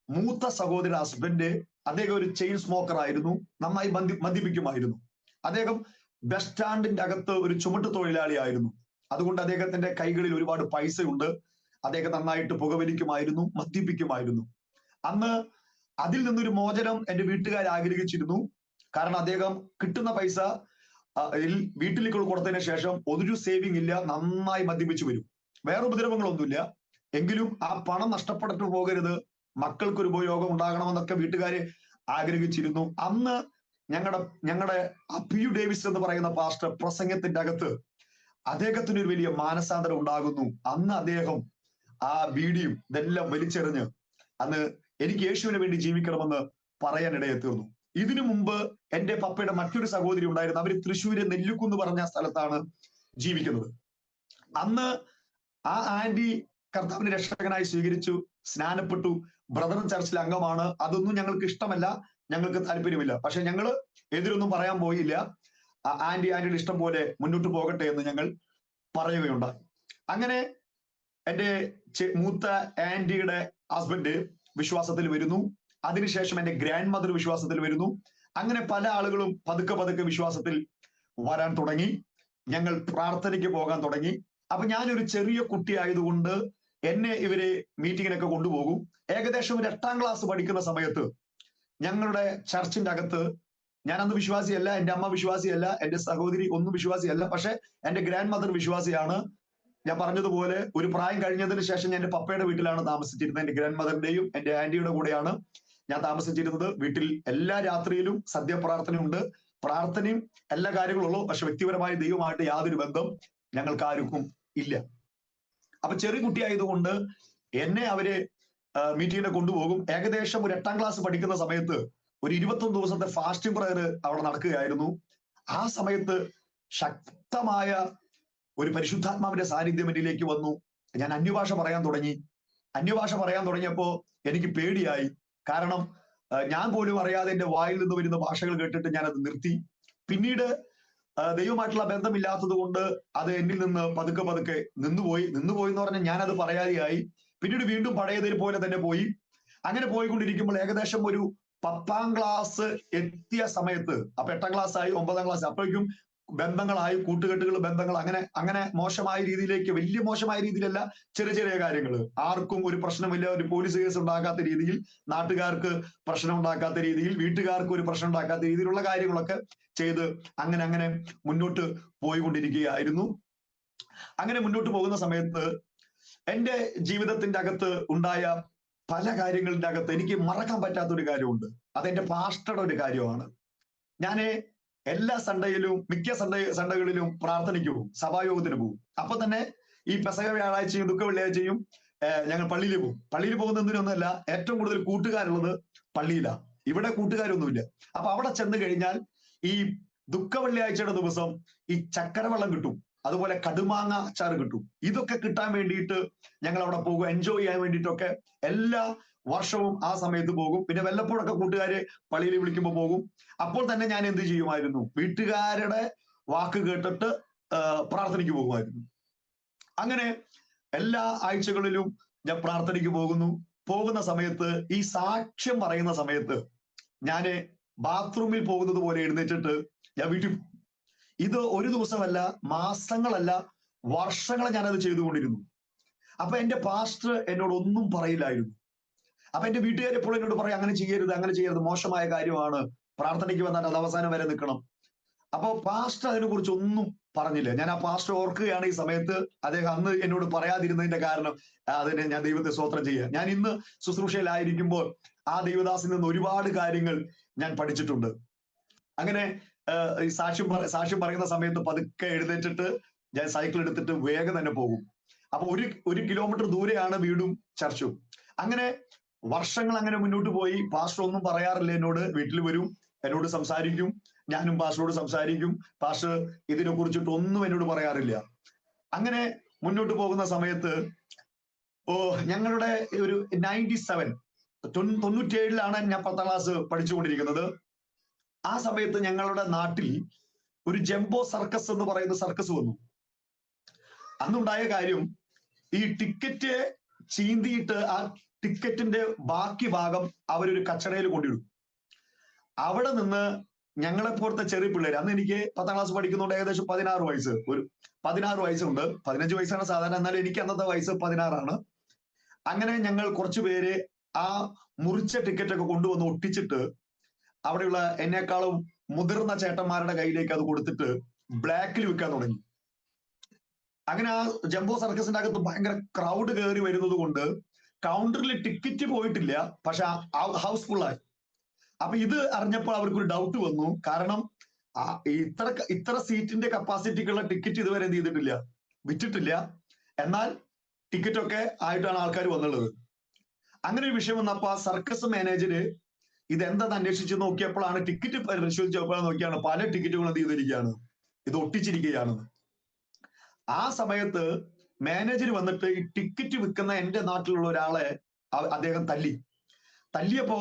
മൂത്ത സഹോദര ഹസ്ബൻഡ്, അദ്ദേഹം ഒരു ചെയിൻ സ്മോക്കർ ആയിരുന്നു, നന്നായി മദ്യപിക്കുമായിരുന്നു. അദ്ദേഹം ബസ് സ്റ്റാൻഡിന്റെ അകത്ത് ഒരു ചുമട്ട് തൊഴിലാളിയായിരുന്നു. അതുകൊണ്ട് അദ്ദേഹത്തിന്റെ കൈകളിൽ ഒരുപാട് പൈസയുണ്ട്. അദ്ദേഹം നന്നായിട്ട് പുകവലിക്കുമായിരുന്നു, മദ്യപിക്കുമായിരുന്നു. അന്ന് അതിൽ നിന്നൊരു മോചനം എന്റെ വീട്ടുകാർ ആഗ്രഹിച്ചിരുന്നു. കാരണം അദ്ദേഹം കിട്ടുന്ന പൈസ വീട്ടിലേക്ക് കൊടുത്തതിന് ശേഷം ഒരു സേവിങ് ഇല്ല, നന്നായി മദ്യപിച്ചു വരും. വേറെ ഉപദ്രവങ്ങളൊന്നുമില്ല. എങ്കിലും ആ പണം നഷ്ടപ്പെട്ടു പോകരുത്, മക്കൾക്കൊരു ഉപയോഗം ഉണ്ടാകണമെന്നൊക്കെ വീട്ടുകാര് ആഗ്രഹിച്ചിരുന്നു. അന്ന് ഞങ്ങളുടെ PU ഡേവിസ് എന്ന് പറയുന്ന പാസ്റ്റർ പ്രസംഗത്തിന്റെ അകത്ത് അദ്ദേഹത്തിന് ഒരു വലിയ മാനസാന്തരം ഉണ്ടാകുന്നു. അന്ന് അദ്ദേഹം ആ ബീഡിയും ഇതെല്ലാം വലിച്ചെറിഞ്ഞ് അന്ന് എനിക്ക് യേശുവിന് വേണ്ടി ജീവിക്കണമെന്ന് പറയാനിടയെ തീർന്നു. ഇതിനു മുമ്പ് എന്റെ പപ്പയുടെ മറ്റൊരു സഹോദരി ഉണ്ടായിരുന്നു. അവര് തൃശ്ശൂര് നെല്ലിക്കുന്ന് പറഞ്ഞ സ്ഥലത്താണ് ജീവിക്കുന്നത്. അന്ന് ആ ആന്റി കർത്താവിനെ രക്ഷകനായി സ്വീകരിച്ചു, സ്നാനപ്പെട്ടു, ബ്രദറൻ ചർച്ചിലെ അംഗമാണ്. അതൊന്നും ഞങ്ങൾക്ക് ഇഷ്ടമല്ല, ഞങ്ങൾക്ക് താല്പര്യമില്ല. പക്ഷെ ഞങ്ങൾ എതിരൊന്നും പറയാൻ പോയില്ല. ആന്റിയുടെ ഇഷ്ടം പോലെ മുന്നോട്ട് പോകട്ടെ എന്ന് ഞങ്ങൾ പറയുകയുണ്ടായി. അങ്ങനെ എന്റെ മൂത്ത ആന്റിയുടെ ഹസ്ബൻഡ് വിശ്വാസത്തിൽ വരുന്നു. അതിനുശേഷം എന്റെ ഗ്രാൻഡ് മദർ വിശ്വാസത്തിൽ വരുന്നു. അങ്ങനെ പല ആളുകളും പതുക്കെ പതുക്കെ വിശ്വാസത്തിൽ വരാൻ തുടങ്ങി. ഞങ്ങൾ പ്രാർത്ഥനയ്ക്ക് പോകാൻ തുടങ്ങി. അപ്പൊ ഞാനൊരു ചെറിയ കുട്ടി ആയതുകൊണ്ട് എന്നെ ഇവര് മീറ്റിങ്ങിനൊക്കെ കൊണ്ടുപോകും. ഏകദേശം ഒരു 8ാം ക്ലാസ് പഠിക്കുന്ന സമയത്ത് ഞങ്ങളുടെ ചർച്ചിന്റെ അകത്ത്, ഞാൻ അന്ന് വിശ്വാസിയല്ല, എന്റെ അമ്മ വിശ്വാസിയല്ല, എന്റെ സഹോദരി ഒന്നും വിശ്വാസിയല്ല. പക്ഷെ എന്റെ ഗ്രാൻഡ് മദർ വിശ്വാസിയാണ്. ഞാൻ പറഞ്ഞതുപോലെ ഒരു പ്രായം കഴിഞ്ഞതിന് ശേഷം ഞാൻ എന്റെ പപ്പയുടെ വീട്ടിലാണ് താമസിച്ചിരുന്നത്. എന്റെ ഗ്രാൻഡ് മദറിന്റെയും എന്റെ ആന്റിയുടെ കൂടെയാണ് ഞാൻ താമസിച്ചിരുന്നത്. വീട്ടിൽ എല്ലാ രാത്രിയിലും സന്ധ്യാപ്രാർത്ഥനയുണ്ട്, പ്രാർത്ഥനയും എല്ലാ കാര്യങ്ങളും ഉള്ളൂ. പക്ഷെ വ്യക്തിപരമായ ദൈവമായിട്ട് യാതൊരു ബന്ധം ഞങ്ങൾക്ക് ആർക്കും ഇല്ല. അപ്പൊ ചെറിയ കുട്ടിയായതുകൊണ്ട് എന്നെ അവര് മീറ്റിങ്ങിനെ കൊണ്ടുപോകും. ഏകദേശം ഒരു 8ാം ക്ലാസ് പഠിക്കുന്ന സമയത്ത് ഒരു 21 ദിവസത്തെ ഫാസ്റ്റിംഗ് പ്രയർ അവിടെ നടക്കുകയായിരുന്നു. ആ സമയത്ത് ശക്തമായ ഒരു പരിശുദ്ധാത്മാവിന്റെ സാന്നിധ്യം എന്നിലേക്ക് വന്നു. ഞാൻ അന്യഭാഷ പറയാൻ തുടങ്ങി. അന്യഭാഷ പറയാൻ തുടങ്ങിയപ്പോ എനിക്ക് പേടിയായി. കാരണം ഞാൻ പോലും അറിയാതെ എന്റെ വായിൽ നിന്ന് വരുന്ന ഭാഷകൾ കേട്ടിട്ട് ഞാനത് നിർത്തി. പിന്നീട് ദൈവമായിട്ടുള്ള ബന്ധമില്ലാത്തത് കൊണ്ട് അത് എന്നിൽ നിന്ന് പതുക്കെ പതുക്കെ നിന്നുപോയി എന്ന് പറഞ്ഞാൽ ഞാനത് പറയാതെയായി. പിന്നീട് വീണ്ടും പഴയതിൽ പോലെ തന്നെ പോയി. അങ്ങനെ പോയിക്കൊണ്ടിരിക്കുമ്പോൾ ഏകദേശം ഒരു 10ാം ക്ലാസ് എത്തിയ സമയത്ത്, അപ്പൊ 8ാം ക്ലാസ് ആയി, 9ാം ക്ലാസ്, അപ്പോഴേക്കും ബന്ധങ്ങളായി, കൂട്ടുകെട്ടുകൾ, ബന്ധങ്ങൾ, അങ്ങനെ മോശമായ രീതിയിലേക്ക്, വലിയ മോശമായ രീതിയിലല്ല, ചെറിയ ചെറിയ കാര്യങ്ങൾ, ആർക്കും ഒരു പ്രശ്നമില്ല, ഒരു പോലീസ് കേസ് ഉണ്ടാക്കാത്ത രീതിയിൽ, നാട്ടുകാർക്ക് പ്രശ്നം ഉണ്ടാക്കാത്ത രീതിയിൽ, വീട്ടുകാർക്ക് ഒരു പ്രശ്നം ഉണ്ടാക്കാത്ത രീതിയിലുള്ള കാര്യങ്ങളൊക്കെ ചെയ്ത് അങ്ങനെ മുന്നോട്ട് പോയിക്കൊണ്ടിരിക്കുകയായിരുന്നു. അങ്ങനെ മുന്നോട്ട് പോകുന്ന സമയത്ത് എന്റെ ജീവിതത്തിന്റെ അകത്ത് ഉണ്ടായ പല കാര്യങ്ങളുടെ അകത്ത് എനിക്ക് മറക്കാൻ പറ്റാത്ത ഒരു കാര്യമുണ്ട്. അതെന്റെ പാസ്റ്ററുടെ ഒരു കാര്യമാണ്. ഞാന് എല്ലാ സൺഡേയിലും, മിക്ക സൺഡേകളിലും പ്രാർത്ഥനയ്ക്ക് പോകും, സഭായോഗത്തിന് പോകും. അപ്പൊ തന്നെ ഈ പെസഹ വ്യാഴാഴ്ചയും ദുഃഖ വെള്ളിയാഴ്ചയും ഞങ്ങൾ പള്ളിയിൽ പോകും. പള്ളിയിൽ പോകുന്ന എന്തിനൊന്നുമല്ല, ഏറ്റവും കൂടുതൽ കൂട്ടുകാരുള്ളത് പള്ളിയിലാണ്. ഇവിടെ കൂട്ടുകാരൊന്നുമില്ല. അപ്പൊ അവിടെ ചെന്ന് കഴിഞ്ഞാൽ ഈ ദുഃഖ വെള്ളിയാഴ്ചയുടെ ദിവസം ഈ ചക്കരവെള്ളം കിട്ടും. അതുപോലെ കടുമാങ്ങ അച്ചാർ കിട്ടും. ഇതൊക്കെ കിട്ടാൻ വേണ്ടിയിട്ട് ഞങ്ങൾ അവിടെ പോകും, എൻജോയ് ചെയ്യാൻ വേണ്ടിയിട്ടൊക്കെ എല്ലാ വർഷവും ആ സമയത്ത് പോകും. പിന്നെ വല്ലപ്പോഴൊക്കെ കൂട്ടുകാരെ പള്ളിയിൽ വിളിക്കുമ്പോൾ പോകും. അപ്പോൾ തന്നെ ഞാൻ എന്ത് ചെയ്യുമായിരുന്നു, വീട്ടുകാരുടെ വാക്ക് കേട്ടിട്ട് പ്രാർത്ഥനയ്ക്ക് പോകുമായിരുന്നു. അങ്ങനെ എല്ലാ ആഴ്ചകളിലും ഞാൻ പ്രാർത്ഥനയ്ക്ക് പോകുന്ന സമയത്ത് ഈ സാക്ഷ്യം പറയുന്ന സമയത്ത് ഞാന് ബാത്റൂമിൽ പോകുന്നത് പോലെ എഴുന്നേറ്റിട്ട് ഞാൻ വീട്ടിൽ പോകും. ഇത് ഒരു ദിവസമല്ല, മാസങ്ങളല്ല, വർഷങ്ങൾ ഞാനത് ചെയ്തുകൊണ്ടിരുന്നു. അപ്പൊ എന്റെ പാസ്റ്റർ എന്നോട് ഒന്നും പറയില്ലായിരുന്നു. അപ്പൊ എന്റെ വീട്ടുകാർ എപ്പോഴും എന്നോട് പറയും, അങ്ങനെ ചെയ്യരുത്, മോശമായ കാര്യമാണ്, പ്രാർത്ഥനയ്ക്ക് വന്നാൽ അത് അവസാനം വരെ നിൽക്കണം. അപ്പൊ പാസ്റ്റർ അതിനെ കുറിച്ച് ഒന്നും പറഞ്ഞില്ല. ഞാൻ ആ പാസ്റ്റർ ഓർക്കുകയാണ് ഈ സമയത്ത്. അദ്ദേഹം അന്ന് എന്നോട് പറയാതിരുന്നതിന്റെ കാരണം അതിനെ ഞാൻ ദൈവത്തെ സ്തോത്രം ചെയ്യുക. ഞാൻ ഇന്ന് ശുശ്രൂഷയിലായിരിക്കുമ്പോൾ ആ ദൈവദാസിൽ നിന്ന് ഒരുപാട് കാര്യങ്ങൾ ഞാൻ പഠിച്ചിട്ടുണ്ട്. അങ്ങനെ ഈ സാക്ഷ്യം പറയുന്ന സമയത്ത് പതുക്കെ എഴുന്നേറ്റിട്ട് ഞാൻ സൈക്കിൾ എടുത്തിട്ട് വേഗം തന്നെ പോകും. അപ്പൊ ഒരു കിലോമീറ്റർ ദൂരെയാണ് വീടും ചർച്ചും. അങ്ങനെ വർഷങ്ങൾ അങ്ങനെ മുന്നോട്ട് പോയി. പാസ്റ്റർ ഒന്നും പറയാറില്ല എന്നോട്. വീട്ടിൽ വരും, എന്നോട് സംസാരിക്കും, ഞാനും പാസ്റ്ററോട് സംസാരിക്കും. പാസ്റ്റർ ഇതിനെ കുറിച്ചിട്ട് ഒന്നും എന്നോട് പറയാറില്ല. അങ്ങനെ മുന്നോട്ട് പോകുന്ന സമയത്ത് ഞങ്ങളുടെ ഒരു 97 ഞാൻ 10ാം ക്ലാസ് പഠിച്ചുകൊണ്ടിരിക്കുന്നത്. ആ സമയത്ത് ഞങ്ങളുടെ നാട്ടിൽ ഒരു ജംബോ സർക്കസ് എന്ന് പറയുന്ന സർക്കസ് വന്നു. അന്നുണ്ടായ കാര്യം, ഈ ടിക്കറ്റ് ചീന്തിയിട്ട് ആ ടിക്കറ്റിന്റെ ബാക്കി ഭാഗം അവരൊരു കച്ചടയിൽ കൊണ്ടിടും. അവിടെ നിന്ന് ഞങ്ങളെപ്പോലത്തെ ചെറിയ പിള്ളേർ, അന്ന് എനിക്ക് 10ാം ക്ലാസ് പഠിക്കുന്നുണ്ട്, ഏകദേശം 16 വയസ്സ്, ഒരു 16 വയസ്സുണ്ട്. 15 വയസ്സാണ് സാധാരണ, എന്നാലും എനിക്ക് അന്നത്തെ വയസ്സ് 16 അങ്ങനെ ഞങ്ങൾ കുറച്ചു പേര് ആ മുറിച്ച ടിക്കറ്റ് ഒക്കെ കൊണ്ടുവന്ന് ഒട്ടിച്ചിട്ട് അവിടെയുള്ള എന്നെക്കാളും മുതിർന്ന ചേട്ടന്മാരുടെ കയ്യിലേക്ക് അത് കൊടുത്തിട്ട് ബ്ലാക്കിൽ വിൽക്കാൻ തുടങ്ങി. അങ്ങനെ ആ ജംബോ സർക്കസിന്റെ അകത്ത് ഭയങ്കര ക്രൗഡ് കയറി വരുന്നത് കൊണ്ട് കൗണ്ടറിൽ ടിക്കറ്റ് പോയിട്ടില്ല, പക്ഷെ ഹൗസ്ഫുള്ളായി. അപ്പൊ ഇത് അറിഞ്ഞപ്പോൾ അവർക്കൊരു ഡൗട്ട് വന്നു. കാരണം ഇത്ര സീറ്റിന്റെ കപ്പാസിറ്റിക്കുള്ള ടിക്കറ്റ് ഇതുവരെ എന്ത് ചെയ്തിട്ടില്ല, വിറ്റിട്ടില്ല. എന്നാൽ ടിക്കറ്റൊക്കെ ആയിട്ടാണ് ആൾക്കാർ വന്നുള്ളത്. അങ്ങനെ ഒരു വിഷയം വന്നപ്പോ ആ സർക്കസ് മാനേജര് ഇതെന്താന്ന് അന്വേഷിച്ച് നോക്കിയപ്പോഴാണ്, ടിക്കറ്റ് പരിശോധിച്ചപ്പോഴാണ് നോക്കിയാണ് പല ടിക്കറ്റുകളും എന്ത് ചെയ്തിരിക്കുകയാണ്, ഇത് ഒട്ടിച്ചിരിക്കുകയാണെന്ന്. ആ സമയത്ത് മാനേജർ വന്നിട്ട് ഈ ടിക്കറ്റ് വിൽക്കുന്ന എന്റെ നാട്ടിലുള്ള ഒരാളെ അദ്ദേഹം തല്ലിയപ്പോ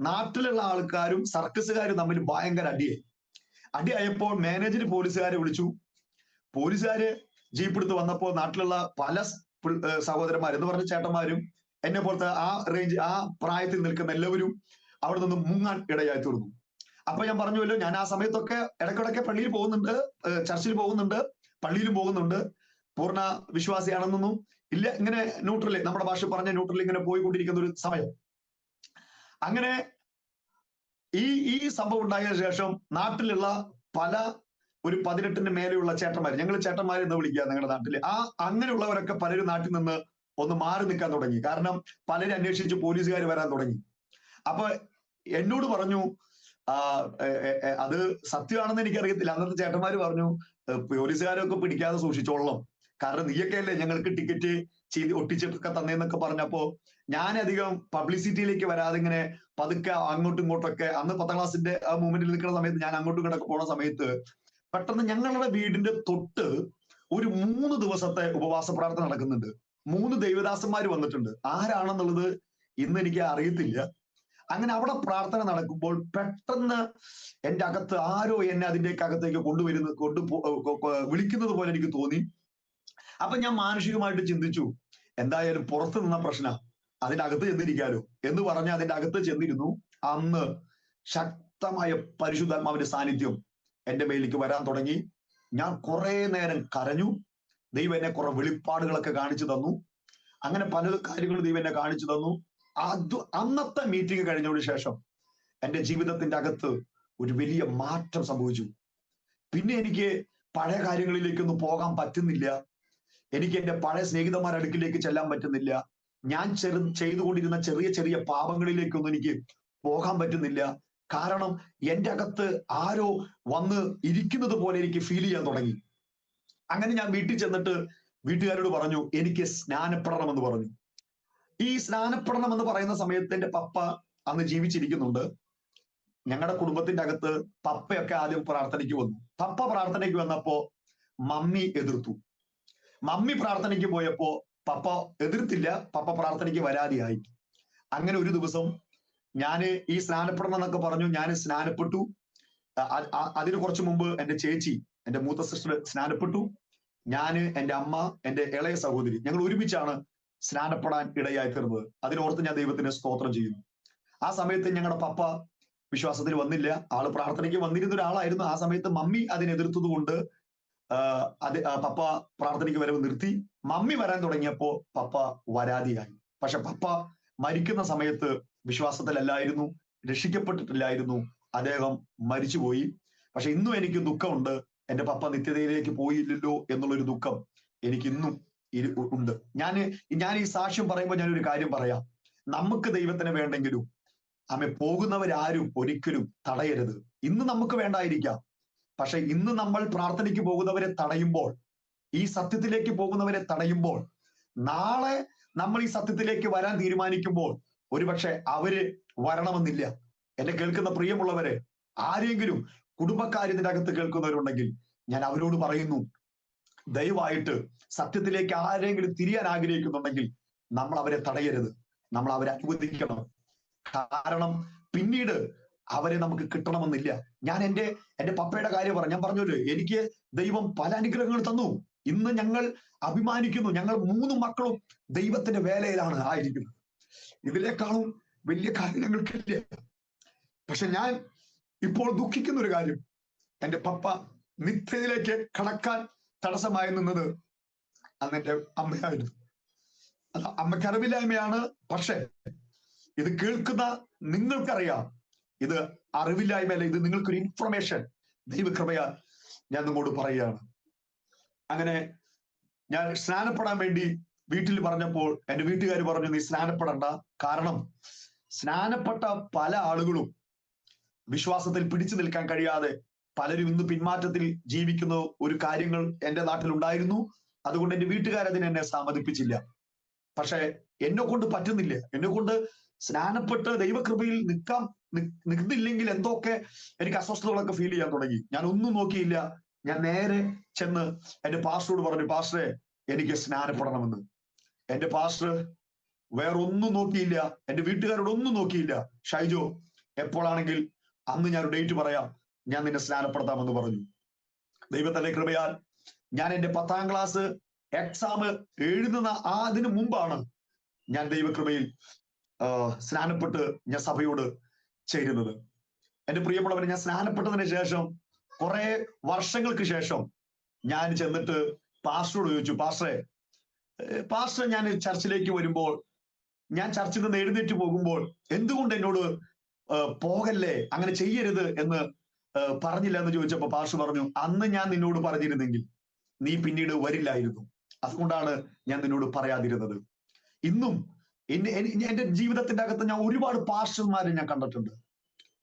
നാട്ടിലുള്ള ആൾക്കാരും സർക്കസുകാരും തമ്മിൽ ഭയങ്കര അടിയായപ്പോൾ മാനേജർ പോലീസുകാരെ വിളിച്ചു. പോലീസുകാര് ജീപ്പ് എടുത്ത് വന്നപ്പോൾ നാട്ടിലുള്ള പല സഹോദരന്മാർ എന്ന് പറഞ്ഞ ചേട്ടന്മാരും എന്നെ പോലത്തെ ആ പ്രായത്തിൽ നിൽക്കുന്ന എല്ലാവരും അവിടെ നിന്ന് മുങ്ങാൻ ഇടയായി തീർന്നു. അപ്പൊ ഞാൻ പറഞ്ഞുവല്ലോ, ഞാൻ ആ സമയത്തൊക്കെ ഇടയ്ക്കിടയ്ക്ക് പള്ളിയിൽ പോകുന്നുണ്ട്, ചർച്ചിൽ പോകുന്നുണ്ട്, പള്ളിയിലും പോകുന്നുണ്ട്, പൂർണ്ണ വിശ്വാസിയാണെന്നൊന്നും ഇല്ല. ഇങ്ങനെ ന്യൂട്രല്, നമ്മുടെ ഭാഷ പറഞ്ഞ ന്യൂട്രൽ ഇങ്ങനെ പോയിക്കൊണ്ടിരിക്കുന്ന ഒരു സമയം. അങ്ങനെ ഈ സംഭവം ഉണ്ടായതിനു ശേഷം നാട്ടിലുള്ള പല ഒരു 18-ന് മേലെയുള്ള ചേട്ടന്മാർ, ഞങ്ങൾ ചേട്ടന്മാർ എന്ന് വിളിക്കുക ഞങ്ങളുടെ നാട്ടില്, അങ്ങനെയുള്ളവരൊക്കെ പലരും നാട്ടിൽ നിന്ന് ഒന്ന് മാറി നിൽക്കാൻ തുടങ്ങി. കാരണം പലരും അന്വേഷിച്ച് പോലീസുകാർ വരാൻ തുടങ്ങി. അപ്പൊ എന്നോട് പറഞ്ഞു, അത് സത്യമാണെന്ന് എനിക്കറിയത്തില്ല, അന്നത്തെ ചേട്ടന്മാര് പറഞ്ഞു, പോലീസുകാരൊക്കെ പിടിക്കാതെ സൂക്ഷിച്ചോളണം, കാരണം നീയൊക്കെയല്ലേ ഞങ്ങൾക്ക് ടിക്കറ്റ് ഒട്ടിച്ചൊക്കെ തന്നേന്നൊക്കെ പറഞ്ഞപ്പോ ഞാനധികം പബ്ലിസിറ്റിയിലേക്ക് വരാതെ ഇങ്ങനെ പതുക്കെ അങ്ങോട്ടും ഇങ്ങോട്ടൊക്കെ, അന്ന് 10ാം ക്ലാസ്സിന്റെ ആ മൂവ്മെന്റിൽ നിൽക്കുന്ന സമയത്ത് ഞാൻ അങ്ങോട്ടും ഇങ്ങോട്ടൊക്കെ പോണ സമയത്ത് പെട്ടെന്ന് ഞങ്ങളുടെ വീടിന്റെ തൊട്ട് ഒരു 3 ദിവസത്തെ ഉപവാസ പ്രാർത്ഥന നടക്കുന്നുണ്ട്. 3 ദൈവദാസന്മാർ വന്നിട്ടുണ്ട്. ആരാണെന്നുള്ളത് ഇന്ന് എനിക്ക് അറിയത്തില്ല. അങ്ങനെ അവിടെ പ്രാർത്ഥന നടക്കുമ്പോൾ പെട്ടെന്ന് എന്റെ അകത്ത് ആരോ എന്നെ അതിന്റെ അകത്തേക്ക് വിളിക്കുന്നത് പോലെ എനിക്ക് തോന്നി. അപ്പൊ ഞാൻ മാനുഷികമായിട്ട് ചിന്തിച്ചു, എന്തായാലും പുറത്ത് നിന്ന പ്രശ്നം, അതിന്റെ അകത്ത് ചെന്നിരിക്കാലോ എന്ന് പറഞ്ഞ് അതിന്റെ അകത്ത് ചെന്നിരുന്നു. അന്ന് ശക്തമായ പരിശുദ്ധാത്മാവിന്റെ സാന്നിധ്യം എന്റെ മേലേക്ക് വരാൻ തുടങ്ങി. ഞാൻ കുറെ നേരം കരഞ്ഞു. ദൈവം എന്നെ കുറെ വെളിപ്പാടുകളൊക്കെ കാണിച്ചു തന്നു. അങ്ങനെ പല കാര്യങ്ങളും ദൈവം എന്നെ കാണിച്ചു തന്നു. അന്നത്തെ മീറ്റിംഗ് കഴിഞ്ഞതിന് ശേഷം എന്റെ ജീവിതത്തിന്റെ അകത്ത് ഒരു വലിയ മാറ്റം സംഭവിച്ചു. പിന്നെ എനിക്ക് പഴയ കാര്യങ്ങളിലേക്കൊന്നും പോകാൻ പറ്റുന്നില്ല. എനിക്ക് എന്റെ പഴയ സ്നേഹിതന്മാരുടെ അടുക്കിലേക്ക് ചെല്ലാൻ പറ്റുന്നില്ല. ഞാൻ ചെയ്തുകൊണ്ടിരുന്ന ചെറിയ ചെറിയ പാപങ്ങളിലേക്കൊന്നും എനിക്ക് പോകാൻ പറ്റുന്നില്ല. കാരണം എന്റെ അകത്ത് ആരോ വന്ന് ഇരിക്കുന്നത് പോലെ എനിക്ക് ഫീൽ ചെയ്യാൻ തുടങ്ങി. അങ്ങനെ ഞാൻ വീട്ടിൽ ചെന്നിട്ട് വീട്ടുകാരോട് പറഞ്ഞു, എനിക്ക് സ്നാനപ്പെടണമെന്ന് പറഞ്ഞു. ഈ സ്നാനപ്പെടണം എന്ന് പറയുന്ന സമയത്ത് എന്റെ പപ്പ അന്ന് ജീവിച്ചിരിക്കുന്നുണ്ട്. ഞങ്ങളുടെ കുടുംബത്തിന്റെ അകത്ത് പപ്പയൊക്കെ ആദ്യം പ്രാർത്ഥനയ്ക്ക് വന്നു. പപ്പ പ്രാർത്ഥനയ്ക്ക് വന്നപ്പോ മമ്മി എതിർത്തു. മമ്മി പ്രാർത്ഥനയ്ക്ക് പോയപ്പോ പപ്പ എതിർത്തില്ല, പപ്പ പ്രാർത്ഥനയ്ക്ക് വരാതെയായി. അങ്ങനെ ഒരു ദിവസം ഞാന് ഈ സ്നാനപ്പെടണം എന്നൊക്കെ പറഞ്ഞു, ഞാൻ സ്നാനപ്പെട്ടു. അതിന് കുറച്ചു മുമ്പ് എന്റെ ചേച്ചി, എന്റെ മൂത്ത സിസ്റ്റർ സ്നാനപ്പെട്ടു. ഞാന്, എന്റെ അമ്മ, എന്റെ ഇളയ സഹോദരി, ഞങ്ങൾ ഒരുമിച്ചാണ് സ്നാനപ്പെടാൻ ഇടയായി തീർന്നത്. അതിനോർത്ത് ഞാൻ ദൈവത്തിന് സ്തോത്രം ചെയ്യുന്നു. ആ സമയത്ത് ഞങ്ങളുടെ പപ്പ വിശ്വാസത്തിൽ വന്നില്ല. ആള് പ്രാർത്ഥനയ്ക്ക് വന്നിരുന്ന ഒരാളായിരുന്നു. ആ സമയത്ത് മമ്മി അതിനെതിർത്തത് കൊണ്ട് പപ്പ പ്രാർത്ഥനയ്ക്ക് വരവ് നിർത്തി. മമ്മി വരാൻ തുടങ്ങിയപ്പോ പപ്പ വരാതെയായി. പക്ഷെ പപ്പ മരിക്കുന്ന സമയത്ത് വിശ്വാസത്തിലല്ലായിരുന്നു, രക്ഷിക്കപ്പെട്ടിട്ടില്ലായിരുന്നു. അദ്ദേഹം മരിച്ചുപോയി. പക്ഷെ ഇന്നും എനിക്ക് ദുഃഖമുണ്ട്. എന്റെ പപ്പ നിത്യതയിലേക്ക് പോയില്ലല്ലോ എന്നുള്ളൊരു ദുഃഖം എനിക്ക് ഇന്നും ഉണ്ട്. ഞാൻ ഈ സാക്ഷ്യം പറയുമ്പോൾ ഞാനൊരു കാര്യം പറയാം. നമുക്ക് ദൈവത്തിന് വേണ്ടെങ്കിലും പോകുന്നവരാരും ഒരിക്കലും തടയരുത്. ഇന്ന് നമുക്ക് വേണ്ടായിരിക്കാം, പക്ഷെ ഇന്ന് നമ്മൾ പ്രാർത്ഥനയ്ക്ക് പോകുന്നവരെ തടയുമ്പോൾ, ഈ സത്യത്തിലേക്ക് പോകുന്നവരെ തടയുമ്പോൾ, നാളെ നമ്മൾ ഈ സത്യത്തിലേക്ക് വരാൻ തീരുമാനിക്കുമ്പോൾ ഒരുപക്ഷെ അവര് വരണമെന്നില്ല. എന്നെ കേൾക്കുന്ന പ്രിയമുള്ളവരെ, ആരെങ്കിലും കുടുംബക്കാര്യത്തിന്റെ അകത്ത് കേൾക്കുന്നവരുണ്ടെങ്കിൽ ഞാൻ അവരോട് പറയുന്നു, ദയവായിട്ട് സത്യത്തിലേക്ക് ആരെങ്കിലും തിരിയാൻ ആഗ്രഹിക്കുന്നുണ്ടെങ്കിൽ നമ്മൾ അവരെ തടയരുത്, നമ്മൾ അവരെ അനുവദിക്കണം. കാരണം പിന്നീട് അവരെ നമുക്ക് കിട്ടണമെന്നില്ല. ഞാൻ എന്റെ പപ്പയുടെ കാര്യം ഞാൻ പറഞ്ഞല്ലോ, എനിക്ക് ദൈവം പല അനുഗ്രഹങ്ങൾ തന്നു. ഇന്ന് ഞങ്ങൾ അഭിമാനിക്കുന്നു, ഞങ്ങൾ 3 മക്കളും ദൈവത്തിന്റെ വേലയിലാണ് ആയിരിക്കുന്നത്. ഇതിനേക്കാളും വലിയ കാര്യം ഞങ്ങൾക്കില്ല. പക്ഷെ ഞാൻ ഇപ്പോൾ ദുഃഖിക്കുന്ന ഒരു കാര്യം, എന്റെ പപ്പ നിത്യതയിലേക്ക് കടക്കാൻ തടസ്സമായി നിന്നത് അന്ന് എന്റെ അമ്മയായിരുന്നു. അത് അമ്മക്കറിവില്ലായ്മയാണ്. പക്ഷെ ഇത് കേൾക്കുന്ന നിങ്ങൾക്കറിയാം, ഇത് അറിവില്ലായ്മയല്ല, ഇത് നിങ്ങൾക്കൊരു ഇൻഫർമേഷൻ ദൈവകൃപയാൽ ഞാൻ നിങ്ങളോട് പറയുകയാണ്. അങ്ങനെ ഞാൻ സ്നാനപ്പെടാൻ വേണ്ടി വീട്ടിൽ പറഞ്ഞപ്പോൾ എന്റെ വീട്ടുകാർ പറഞ്ഞു, നീ സ്നാനപ്പെടണ്ട. കാരണം സ്നാനപ്പെട്ട പല ആളുകളും വിശ്വാസത്തിൽ പിടിച്ചു നിൽക്കാൻ കഴിയാതെ പലരും ഇന്ന് പിന്മാറ്റത്തിൽ ജീവിക്കുന്ന ഒരു കാര്യങ്ങൾ എന്റെ നാട്ടിൽ ഉണ്ടായിരുന്നു. അതുകൊണ്ട് എന്റെ വീട്ടുകാരതിനെ എന്നെ സമ്മതിപ്പിച്ചില്ല. പക്ഷെ എന്നെ കൊണ്ട് പറ്റുന്നില്ല. എന്നെ കൊണ്ട് സ്നാനപ്പെട്ട് ദൈവകൃപയിൽ നിൽക്കുന്നില്ലെങ്കിൽ എന്തൊക്കെ എനിക്ക് അസ്വസ്ഥതകളൊക്കെ ഫീൽ ചെയ്യാൻ തുടങ്ങി. ഞാൻ ഒന്നും നോക്കിയില്ല. ഞാൻ നേരെ ചെന്ന് എന്റെ പാസ്റ്ററോട് പറഞ്ഞു, പാസ്റ്ററെ എനിക്ക് സ്നാനപ്പെടണമെന്ന്. എന്റെ പാസ്റ്റർ വേറൊന്നും നോക്കിയില്ല, എന്റെ വീട്ടുകാരോട് ഒന്നും നോക്കിയില്ല. ഷൈജോ, എപ്പോഴാണെങ്കിൽ അന്ന് ഞാൻ ഒരു ഡേറ്റ് പറയാം, ഞാൻ നിന്നെ സ്നാനപ്പെടുത്താമെന്ന് പറഞ്ഞു. ദൈവത്തിന്റെ കൃപയാൽ ഞാൻ എന്റെ 10ാം ക്ലാസ് എക്സാം എഴുതുന്ന അതിനു മുമ്പാണ് ഞാൻ ദൈവകൃപയിൽ സ്നാനപ്പെട്ട് ഞാൻ സഭയോട് ചേരുന്നത്. എന്റെ പ്രിയമുള്ളവരെ, ഞാൻ സ്നാനപ്പെട്ടതിന് ശേഷം കുറെ വർഷങ്ങൾക്ക് ശേഷം ഞാൻ ചെന്നിട്ട് പാസ്റ്ററോട് ചോദിച്ചു, പാസ്റ്റർ ഞാൻ ചർച്ചിലേക്ക് വരുമ്പോൾ, ഞാൻ ചർച്ചിൽ നിന്ന് എഴുന്നേറ്റ് പോകുമ്പോൾ എന്തുകൊണ്ട് എന്നോട് പോകല്ലേ, അങ്ങനെ ചെയ്യരുത് എന്ന് പറഞ്ഞില്ല എന്ന് ചോദിച്ചപ്പോ പാസ്റ്റർ പറഞ്ഞു, അന്ന് ഞാൻ നിന്നോട് പറഞ്ഞിരുന്നെങ്കിൽ നീ പിന്നീട് വരില്ലായിരുന്നു, അതുകൊണ്ടാണ് ഞാൻ നിന്നോട് പറയാതിരുന്നത്. ഇന്നും എന്റെ ജീവിതത്തിന്റെ അകത്ത് ഞാൻ ഒരുപാട് പാസ്റ്റർമാരെ ഞാൻ കണ്ടിട്ടുണ്ട്.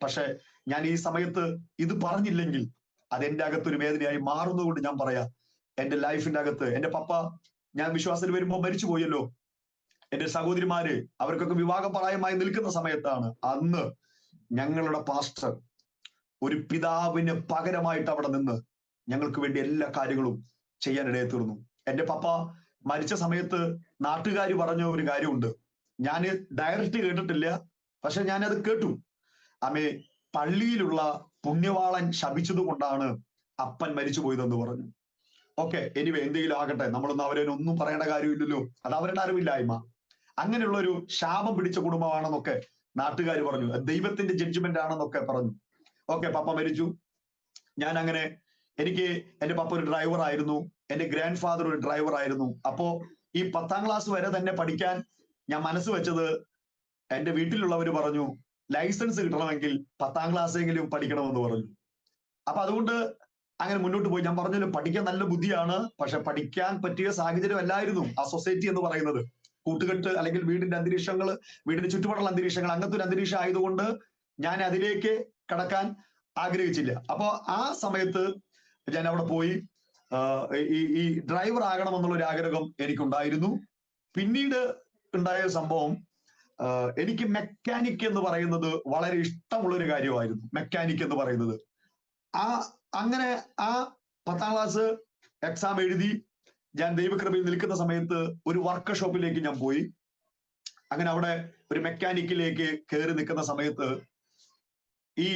പക്ഷെ ഞാൻ ഈ സമയത്ത് ഇത് പറഞ്ഞില്ലെങ്കിൽ അത് എന്റെ അകത്തൊരു വേദനയായി മാറുന്നതുകൊണ്ട് ഞാൻ പറയാം, എന്റെ ലൈഫിന്റെ അകത്ത് എന്റെ പപ്പ, ഞാൻ വിശ്വാസത്തിൽ വരുമ്പോൾ മരിച്ചു പോയല്ലോ. എന്റെ സഹോദരിമാര് അവർക്കൊക്കെ വിവാഹ പ്രായമായി നിൽക്കുന്ന സമയത്താണ് അന്ന് ഞങ്ങളുടെ പാസ്റ്റർ ഒരു പിതാവിന് പകരമായിട്ട് അവിടെ നിന്ന് ഞങ്ങൾക്ക് വേണ്ടി എല്ലാ കാര്യങ്ങളും ചെയ്യാനിടയെ തീർന്നു. എന്റെ പപ്പ മരിച്ച സമയത്ത് നാട്ടുകാർ പറഞ്ഞ ഒരു കാര്യമുണ്ട്, ഞാൻ ഡയറക്റ്റ് കേട്ടിട്ടില്ല, പക്ഷെ ഞാനത് കേട്ടു. പള്ളിയിലുള്ള പുണ്യവാളൻ ശപിച്ചത് കൊണ്ടാണ് അപ്പൻ മരിച്ചു പോയതെന്ന് പറഞ്ഞു. ഓക്കെ, എനിവേ എന്തെങ്കിലും ആകട്ടെ, നമ്മളൊന്നും അവരെ ഒന്നും പറയേണ്ട കാര്യമില്ലല്ലോ, അത് അവരുടെ അറിവില്ലായ്മ. അങ്ങനെയുള്ള ഒരു ശാപം പിടിച്ച കുടുംബമാണെന്നൊക്കെ നാട്ടുകാർ പറഞ്ഞു, ദൈവത്തിന്റെ ജഡ്ജ്മെന്റ് ആണെന്നൊക്കെ പറഞ്ഞു. ഓക്കെ, പപ്പ മരിച്ചു. ഞാൻ അങ്ങനെ, എനിക്ക് എന്റെ പപ്പ ഒരു ഡ്രൈവർ ആയിരുന്നു, എന്റെ ഗ്രാൻഡ് ഫാദർ ഒരു ഡ്രൈവർ ആയിരുന്നു. അപ്പോ ഈ 10ാം ക്ലാസ് വരെ തന്നെ പഠിക്കാൻ ഞാൻ മനസ്സ് വെച്ചത്, എന്റെ വീട്ടിലുള്ളവർ പറഞ്ഞു ലൈസൻസ് കിട്ടണമെങ്കിൽ 10ാം ക്ലാസ്സെങ്കിലും പഠിക്കണമെന്ന് പറഞ്ഞു. അപ്പൊ അതുകൊണ്ട് അങ്ങനെ മുന്നോട്ട് പോയി. ഞാൻ പറഞ്ഞല്ലോ, പഠിക്കാൻ നല്ല ബുദ്ധിയാണ്, പക്ഷെ പഠിക്കാൻ പറ്റിയ സാഹചര്യം അല്ലായിരുന്നു ആ സൊസൈറ്റി എന്ന് പറയുന്നത്. കൂട്ടുകെട്ട് അല്ലെങ്കിൽ വീടിന്റെ അന്തരീക്ഷങ്ങൾ, വീടിന്റെ ചുറ്റുപാടുള്ള അന്തരീക്ഷങ്ങൾ, അങ്ങനത്തെ ഒരു അന്തരീക്ഷം ആയതുകൊണ്ട് ഞാൻ അതിലേക്ക് കടക്കാൻ ആഗ്രഹിച്ചില്ല. അപ്പൊ ആ സമയത്ത് ഞാൻ അവിടെ പോയി ഈ ഡ്രൈവർ ആകണമെന്നുള്ള ഒരു ആഗ്രഹം എനിക്കുണ്ടായിരുന്നു. പിന്നീട് ഉണ്ടായ സംഭവം, എനിക്ക് മെക്കാനിക് എന്ന് പറയുന്നത് വളരെ ഇഷ്ടമുള്ള ഒരു കാര്യമായിരുന്നു. മെക്കാനിക് എന്ന് പറയുന്നത് അങ്ങനെ ആ 10ാം ക്ലാസ് എക്സാം എഴുതി ഞാൻ ദൈവകൃപയിൽ നിൽക്കുന്ന സമയത്ത് ഒരു വർക്ക് ഷോപ്പിലേക്ക് ഞാൻ പോയി. അങ്ങനെ അവിടെ ഒരു മെക്കാനിക്കിലേക്ക് കയറി നിൽക്കുന്ന സമയത്ത് ഈ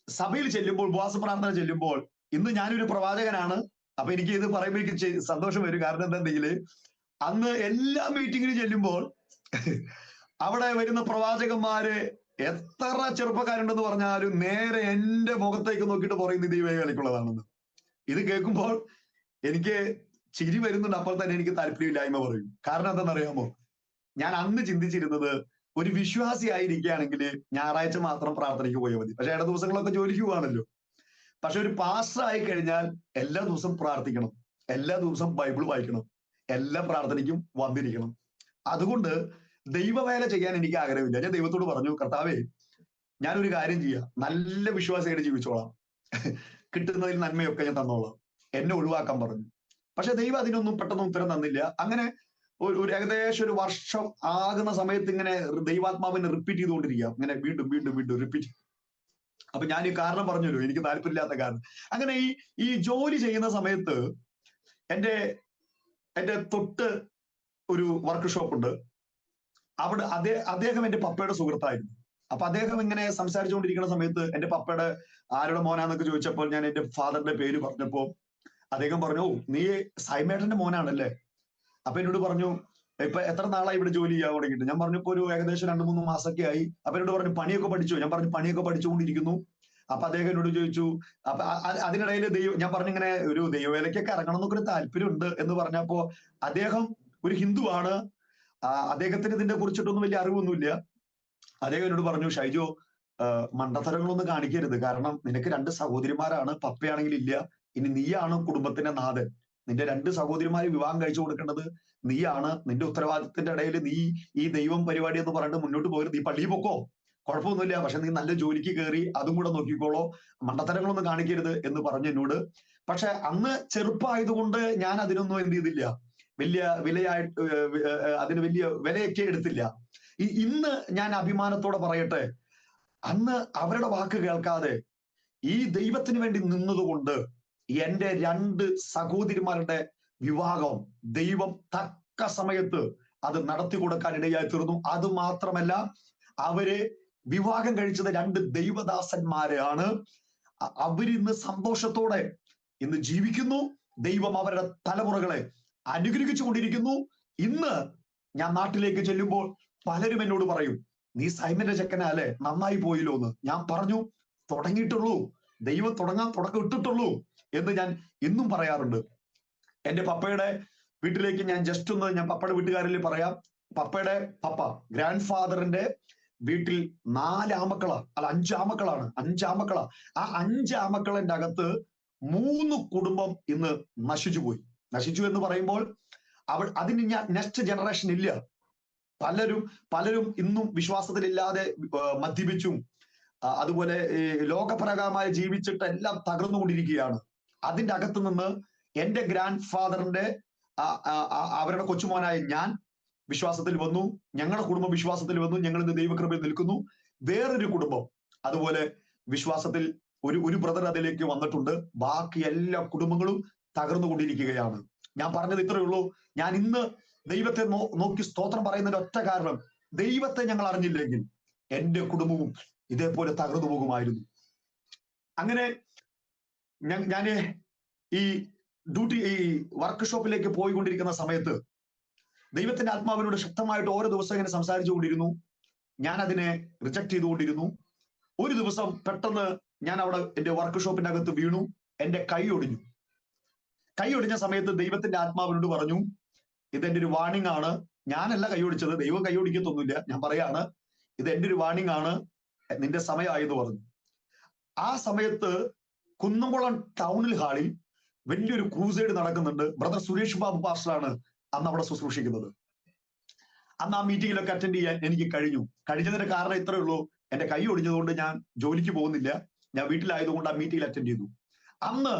സഭയിൽ ചെല്ലുമ്പോൾ, ഉപവാസ പ്രാർത്ഥന ചെല്ലുമ്പോൾ, ഇന്ന് ഞാനൊരു പ്രവാചകനാണ്. അപ്പൊ എനിക്ക് ഇത് പറയുമ്പോൾ എനിക്ക് സന്തോഷം വരും. കാരണം എന്താണെന്നെങ്കിൽ അന്ന് എല്ലാ മീറ്റിങ്ങിനും ചെല്ലുമ്പോൾ അവിടെ വരുന്ന പ്രവാചകന്മാര് എത്ര ചെറുപ്പക്കാരുണ്ടെന്ന് പറഞ്ഞാലും നേരെ എന്റെ മുഖത്തേക്ക് നോക്കിയിട്ട് പറയുന്നത് ദൈവവേലയ്ക്കുള്ളതാണെന്ന്. ഇത് കേൾക്കുമ്പോൾ എനിക്ക് ചിരി വരുന്നുണ്ട്, അപ്പോൾ തന്നെ എനിക്ക് താല്പര്യമില്ലായ്മ പറയും. കാരണം എന്താണെന്നറിയാമോ, ഞാൻ അന്ന് ചിന്തിച്ചിരുന്നത് ഒരു വിശ്വാസി ആയിരിക്കുകയാണെങ്കിൽ ഞായറാഴ്ച മാത്രം പ്രാർത്ഥനയ്ക്ക് പോയാൽ മതി. പക്ഷെ ഇട ദിവസങ്ങളൊക്കെ ജോലിക്ക് പോവാണല്ലോ. പക്ഷെ ഒരു പാസ്റ്റർ ആയി കഴിഞ്ഞാൽ എല്ലാ ദിവസവും പ്രാർത്ഥിക്കണം, എല്ലാ ദിവസവും ബൈബിൾ വായിക്കണം, എല്ലാ പ്രാർത്ഥനയ്ക്കും വന്നിരിക്കണം. അതുകൊണ്ട് ദൈവവേല ചെയ്യാൻ എനിക്ക് ആഗ്രഹമില്ല. ഞാൻ ദൈവത്തോട് പറഞ്ഞു, കർത്താവേ, ഞാനൊരു കാര്യം ചെയ്യാം, നല്ല വിശ്വാസിയായിട്ട് ജീവിച്ചോളാം, കിട്ടുന്നതിൽ നന്മയൊക്കെ ഞാൻ തന്നോളാം, എന്നെ ഒഴിവാക്കാൻ പറഞ്ഞു. പക്ഷെ ദൈവം അതിനൊന്നും പെട്ടെന്ന് ഉത്തരം തന്നില്ല. അങ്ങനെ ഒരു ഏകദേശം ഒരു വർഷം ആകുന്ന സമയത്ത് ഇങ്ങനെ ദൈവാത്മാവിനെ റിപ്പീറ്റ് ചെയ്തുകൊണ്ടിരിക്കുക, ഇങ്ങനെ വീണ്ടും വീണ്ടും വീണ്ടും റിപ്പീറ്റ്. അപ്പൊ ഞാൻ ഈ കാരണം പറഞ്ഞല്ലോ, എനിക്ക് താല്പര്യമില്ലാത്ത കാരണം. അങ്ങനെ ഈ ജോലി ചെയ്യുന്ന സമയത്ത് എന്റെ തൊട്ട് ഒരു വർക്ക് ഷോപ്പ് ഉണ്ട്. അവിടെ അദ്ദേഹം എന്റെ പപ്പയുടെ സുഹൃത്തായിരുന്നു. അപ്പൊ അദ്ദേഹം ഇങ്ങനെ സംസാരിച്ചുകൊണ്ടിരിക്കുന്ന സമയത്ത് എന്റെ പപ്പയുടെ ആരുടെ മോനാന്നൊക്കെ ചോദിച്ചപ്പോൾ ഞാൻ എന്റെ ഫാദറിന്റെ പേര് പറഞ്ഞപ്പോ അദ്ദേഹം പറഞ്ഞു, നീ സൈമേട്ടന്റെ മോനാണല്ലേ? അപ്പൊ എന്നോട് പറഞ്ഞു, ഇപ്പൊ എത്ര നാളായി ഇവിടെ ജോലി ചെയ്യാൻ തുടങ്ങിയിട്ട്? ഞാൻ പറഞ്ഞു, ഇപ്പൊ ഒരു ഏകദേശം 2-3 മാസമൊക്കെ ആയി. അപ്പൊ എന്നോട് പറഞ്ഞു, പണിയൊക്കെ പഠിച്ചു? ഞാൻ പറഞ്ഞു, പണിയൊക്കെ പഠിച്ചുകൊണ്ടിരിക്കുന്നു. അപ്പൊ അദ്ദേഹം എന്നോട് ചോദിച്ചു, അപ്പൊ അതിനിടയിൽ ഞാൻ പറഞ്ഞിങ്ങനെ ഒരു ദൈവവേലയ്ക്കൊക്കെ ഇറങ്ങണം എന്നൊക്കെ ഒരു താല്പര്യമുണ്ട് എന്ന് പറഞ്ഞപ്പോ അദ്ദേഹം ഒരു ഹിന്ദുവാണ്. അദ്ദേഹത്തിന് ഇതിനെ കുറിച്ചിട്ടൊന്നും വലിയ അറിവൊന്നുമില്ല. അദ്ദേഹം എന്നോട് പറഞ്ഞു, ഷൈജോ, മണ്ടത്തരങ്ങളൊന്നും കാണിക്കരുത്. കാരണം നിനക്ക് 2 സഹോദരിമാരാണ്, പപ്പയാണെങ്കിൽ ഇല്ല. ഇനി നീയാണ് കുടുംബത്തിന്റെ നാഥൻ. നിന്റെ 2 സഹോദരിമാരെ വിവാഹം കഴിച്ചു കൊടുക്കേണ്ടത് നീയാണ്. നിന്റെ ഉത്തരവാദിത്തത്തിന്റെ ഇടയിൽ നീ ഈ ദൈവം പരിപാടി എന്ന് പറഞ്ഞിട്ട് മുന്നോട്ട് പോയത്. നീ പള്ളിയിൽ പൊക്കോ, കുഴപ്പമൊന്നുമില്ല, പക്ഷെ നീ നല്ല ജോലിക്ക് കയറി അതും കൂടെ നോക്കിക്കോളോ, മണ്ടത്തരങ്ങളൊന്നും കാണിക്കരുത് എന്ന് പറഞ്ഞു എന്നോട്. പക്ഷെ അന്ന് ചെറുപ്പമായതുകൊണ്ട് ഞാൻ അതിനൊന്നും എന്ത് ചെയ്തില്ല, വലിയ വിലയായിട്ട് അതിന് വലിയ വിലയൊക്കെ എടുത്തില്ല. ഇന്ന് ഞാൻ അഭിമാനത്തോടെ പറയട്ടെ, അന്ന് അവരുടെ വാക്ക് കേൾക്കാതെ ഈ ദൈവത്തിന് വേണ്ടി നിന്നതുകൊണ്ട് എന്റെ 2 സഹോദരിമാരുടെ വിവാഹം ദൈവം തക്ക സമയത്ത് അത് നടത്തി കൊടുക്കാൻ ഇടയായി തീർന്നു. അത് മാത്രമല്ല, അവര് വിവാഹം കഴിച്ചത് 2 ദൈവദാസന്മാരെയാണ്. അവരിന്ന് സന്തോഷത്തോടെ ഇന്ന് ജീവിക്കുന്നു. ദൈവം അവരുടെ തലമുറകളെ അനുഗ്രഹിച്ചു കൊണ്ടിരിക്കുന്നു. ഇന്ന് ഞാൻ നാട്ടിലേക്ക് ചെല്ലുമ്പോൾ പലരും എന്നോട് പറയും, നീ സൈമന്റെ ചെക്കനാ അല്ലേ, നന്നായി പോയില്ലോ എന്ന്. ഞാൻ പറഞ്ഞു, തുടങ്ങിയിട്ടുള്ളൂ, ദൈവം തുടക്കം ഇട്ടിട്ടുള്ളൂ എന്ന് ഞാൻ ഇന്നും പറയാറുണ്ട്. എന്റെ പപ്പയുടെ വീട്ടിലേക്ക് ഞാൻ ജസ്റ്റ് ഒന്ന് ഞാൻ പപ്പയുടെ വീട്ടുകാരിൽ പറയാം. പപ്പയുടെ പപ്പ ഗ്രാൻഡ് ഫാദറിന്റെ വീട്ടിൽ 4 ആമക്കളാ, അല്ല 5 ആമക്കളാണ്, 5 ആമക്കളാ. ആ 5 ആമക്കളിന്റെ അകത്ത് 3 കുടുംബം ഇന്ന് നശിച്ചു പോയി. നശിച്ചു എന്ന് പറയുമ്പോൾ അതിന് ഞാൻ നെക്സ്റ്റ് ജനറേഷൻ ഇല്ല. പലരും ഇന്നും വിശ്വാസത്തിലില്ലാതെ മദ്യപിച്ചും അതുപോലെ ലോകപ്രകാരമായി ജീവിച്ചിട്ട് എല്ലാം തകർന്നുകൊണ്ടിരിക്കുകയാണ്. അതിന്റെ അകത്ത് നിന്ന് എന്റെ ഗ്രാൻഡ് ഫാദറിന്റെ അവരുടെ കൊച്ചുമോനായ ഞാൻ വിശ്വാസത്തിൽ വന്നു, ഞങ്ങളുടെ കുടുംബം വിശ്വാസത്തിൽ വന്നു, ഞങ്ങൾ ഇന്ന് ദൈവകൃപയിൽ നിൽക്കുന്നു. വേറൊരു കുടുംബം അതുപോലെ വിശ്വാസത്തിൽ ഒരു ബ്രദർ അതിലേക്ക് വന്നിട്ടുണ്ട്. ബാക്കി എല്ലാ കുടുംബങ്ങളും തകർന്നുകൊണ്ടിരിക്കുകയാണ്. ഞാൻ പറഞ്ഞത് ഇത്രയേ ഉള്ളൂ. ഞാൻ ഇന്ന് ദൈവത്തെ നോക്കി സ്തോത്രം പറയുന്നതിന്റെ ഒറ്റ കാരണം, ദൈവത്തെ ഞങ്ങൾ അറിഞ്ഞില്ലെങ്കിൽ എന്റെ കുടുംബവും ഇതേപോലെ തകർന്നു പോകുമായിരുന്നു. അങ്ങനെ ഞാൻ ഈ വർക്ക് ഷോപ്പിലേക്ക് പോയിക്കൊണ്ടിരിക്കുന്ന സമയത്ത് ദൈവത്തിന്റെ ആത്മാവിനോട് ശക്തമായിട്ട് ഓരോ ദിവസം ഇങ്ങനെ സംസാരിച്ചുകൊണ്ടിരുന്നു. ഞാൻ അതിനെ റിജക്ട് ചെയ്തുകൊണ്ടിരുന്നു. ഒരു ദിവസം പെട്ടെന്ന് ഞാൻ അവിടെ എന്റെ വർക്ക് ഷോപ്പിന്റെ അകത്ത് വീണു. എന്റെ കൈ ഒടിഞ്ഞു. കൈ ഒടിഞ്ഞ സമയത്ത് ദൈവത്തിന്റെ ആത്മാവിനോട് പറഞ്ഞു, ഇതെന്റെ ഒരു വാണിംഗ് ആണ്. ഞാനല്ല കൈ ഒടിച്ചത്, ദൈവം കൈ ഒടിക്കത്തൊന്നുമില്ല, ഞാൻ പറയാണ്, ഇത് എന്റെ ഒരു വാണിംഗ് ആണ്, നിന്റെ സമയമായെന്ന് പറഞ്ഞു. ആ സമയത്ത് കുന്നംകുളം ടൗണിൽ ഹാളിൽ വലിയൊരു ക്രൂസൈഡ് നടക്കുന്നുണ്ട്. ബ്രദർ സുരേഷ് ബാബു പാസ്റ്ററാണ് അന്ന് അവിടെ ശുശ്രൂഷിക്കുന്നത്. അന്ന് ആ മീറ്റിങ്ങിലൊക്കെ അറ്റൻഡ് ചെയ്യാൻ എനിക്ക് കഴിഞ്ഞതിന്റെ കാരണം ഇത്രയേ ഉള്ളൂ, എന്റെ കൈ ഒടിഞ്ഞതുകൊണ്ട് ഞാൻ ജോലിക്ക് പോകുന്നില്ല, ഞാൻ വീട്ടിലായതുകൊണ്ട് ആ മീറ്റിംഗിൽ അറ്റൻഡ് ചെയ്തു. അന്ന്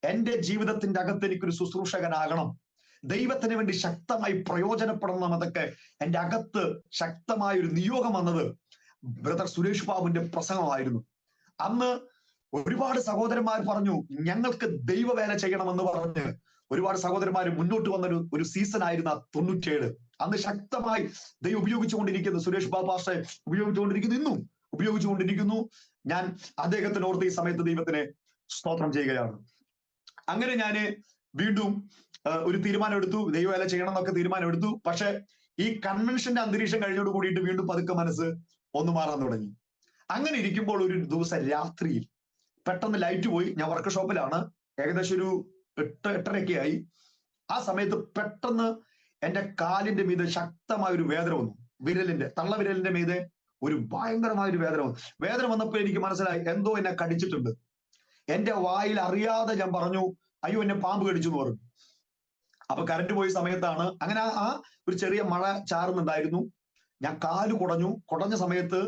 എന്റെ ജീവിതത്തിന്റെ അകത്ത് എനിക്കൊരു ശുശ്രൂഷകനാകണം, ദൈവത്തിന് വേണ്ടി ശക്തമായി പ്രയോജനപ്പെടണം എന്നതൊക്കെ എന്റെ അകത്ത് ശക്തമായ ഒരു നിയോഗം വന്നത് ബ്രദർ സുരേഷ് ബാബുവിന്റെ പ്രസംഗമായിരുന്നു. അന്ന് ഒരുപാട് സഹോദരന്മാർ പറഞ്ഞു, ഞങ്ങൾക്ക് ദൈവവേല ചെയ്യണമെന്ന് പറഞ്ഞ് ഒരുപാട് സഹോദരന്മാർ മുന്നോട്ട് വന്ന ഒരു സീസൺ ആയിരുന്ന 97. അന്ന് ശക്തമായി ദൈവം ഉപയോഗിച്ചുകൊണ്ടിരിക്കുന്നു. സുരേഷ് ബാബു പാസ്റ്ററെ ഉപയോഗിച്ചുകൊണ്ടിരിക്കുന്നു, ഇന്നും ഉപയോഗിച്ചുകൊണ്ടിരിക്കുന്നു. ഞാൻ അദ്ദേഹത്തിനോർത്ത് ഈ സമയത്ത് ദൈവത്തിനെ സ്തോത്രം ചെയ്യുകയാണ്. അങ്ങനെ ഞാന് വീണ്ടും ഒരു തീരുമാനം എടുത്തു, ദൈവവേല ചെയ്യണം എന്നൊക്കെ തീരുമാനം എടുത്തു. പക്ഷെ ഈ കൺവെൻഷന്റെ അന്തരീക്ഷം കഴിഞ്ഞോട് കൂടിയിട്ട് വീണ്ടും പതുക്കെ മനസ്സ് ഒന്ന് മാറാൻ തുടങ്ങി. അങ്ങനെ ഇരിക്കുമ്പോൾ ഒരു ദിവസം രാത്രിയിൽ പെട്ടെന്ന് ലൈറ്റ് പോയി. ഞാൻ വർക്ക് ഷോപ്പിലാണ്, ഏകദേശം ഒരു 8-8:30 ആയി. ആ സമയത്ത് പെട്ടെന്ന് എന്റെ കാലിന്റെ മീതെ ശക്തമായ ഒരു വേദന വന്നു. തള്ളവിരലിന്റെ മീതെ ഒരു ഭയങ്കരമായ ഒരു വേദന വന്നു. വേദന വന്നപ്പോൾ എനിക്ക് മനസ്സിലായി എന്തോ എന്നെ കടിച്ചിട്ടുണ്ട്. എന്റെ വായിൽ അറിയാതെ ഞാൻ പറഞ്ഞു, അയ്യോ എന്നെ പാമ്പ് കടിച്ചു എന്ന് പറഞ്ഞു. അപ്പൊ കറണ്ട് പോയ സമയത്താണ് അങ്ങനെ ആ ഒരു ചെറിയ മഴ ചാറുന്നുണ്ടായിരുന്നു. ഞാൻ കാല് കുടഞ്ഞ സമയത്ത്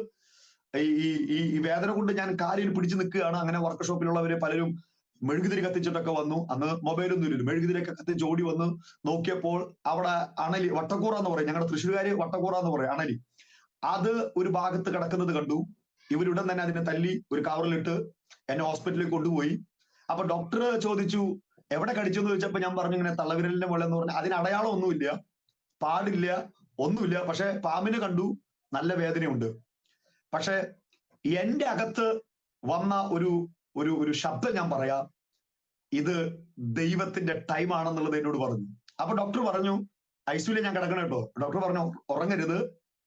ഈ വേദന കൊണ്ട് ഞാൻ കാലിൽ പിടിച്ചു നിൽക്കുകയാണ്. അങ്ങനെ വർക്ക് ഷോപ്പിലുള്ളവര് പലരും മെഴുകുതിരി കത്തിച്ചിട്ടൊക്കെ വന്നു. അന്ന് മൊബൈലൊന്നും ഇല്ലല്ലോ. മെഴുകുതിരിയൊക്കെ കത്തിച്ച് ഓടി വന്ന് നോക്കിയപ്പോൾ അവിടെ അണലി, വട്ടക്കൂറ എന്ന് പറയും, ഞങ്ങളുടെ തൃശ്ശൂരുകാര് വട്ടക്കൂറ എന്ന് പറയും, അണലി, അത് ഒരു ഭാഗത്ത് കിടക്കുന്നത് കണ്ടു. ഇവരുടൻ തന്നെ അതിനെ തല്ലി ഒരു കവറിലിട്ട് എന്നെ ഹോസ്പിറ്റലിൽ കൊണ്ടുപോയി. അപ്പൊ ഡോക്ടർ ചോദിച്ചു എവിടെ കടിച്ചു എന്ന് ചോദിച്ചപ്പോ ഞാൻ പറഞ്ഞു ഇങ്ങനെ തള്ളവിരലിന്റെ മുകളിൽ എന്ന് പറഞ്ഞു. അതിന് അടയാളം ഒന്നുമില്ല, പാടില്ല, ഒന്നുമില്ല. പക്ഷെ പാമ്പിനെ കണ്ടു, നല്ല വേദനയുണ്ട്. പക്ഷെ എന്റെ അകത്ത് വന്ന ഒരു ശബ്ദം ഞാൻ പറയാം, ഇത് ദൈവത്തിന്റെ ടൈം ആണെന്നുള്ളത് എന്നോട് പറഞ്ഞു. അപ്പൊ ഡോക്ടർ പറഞ്ഞു ഐസിയുവിൽ ഞാൻ കിടക്കണം കേട്ടോ. ഡോക്ടർ പറഞ്ഞു ഉറങ്ങരുത്,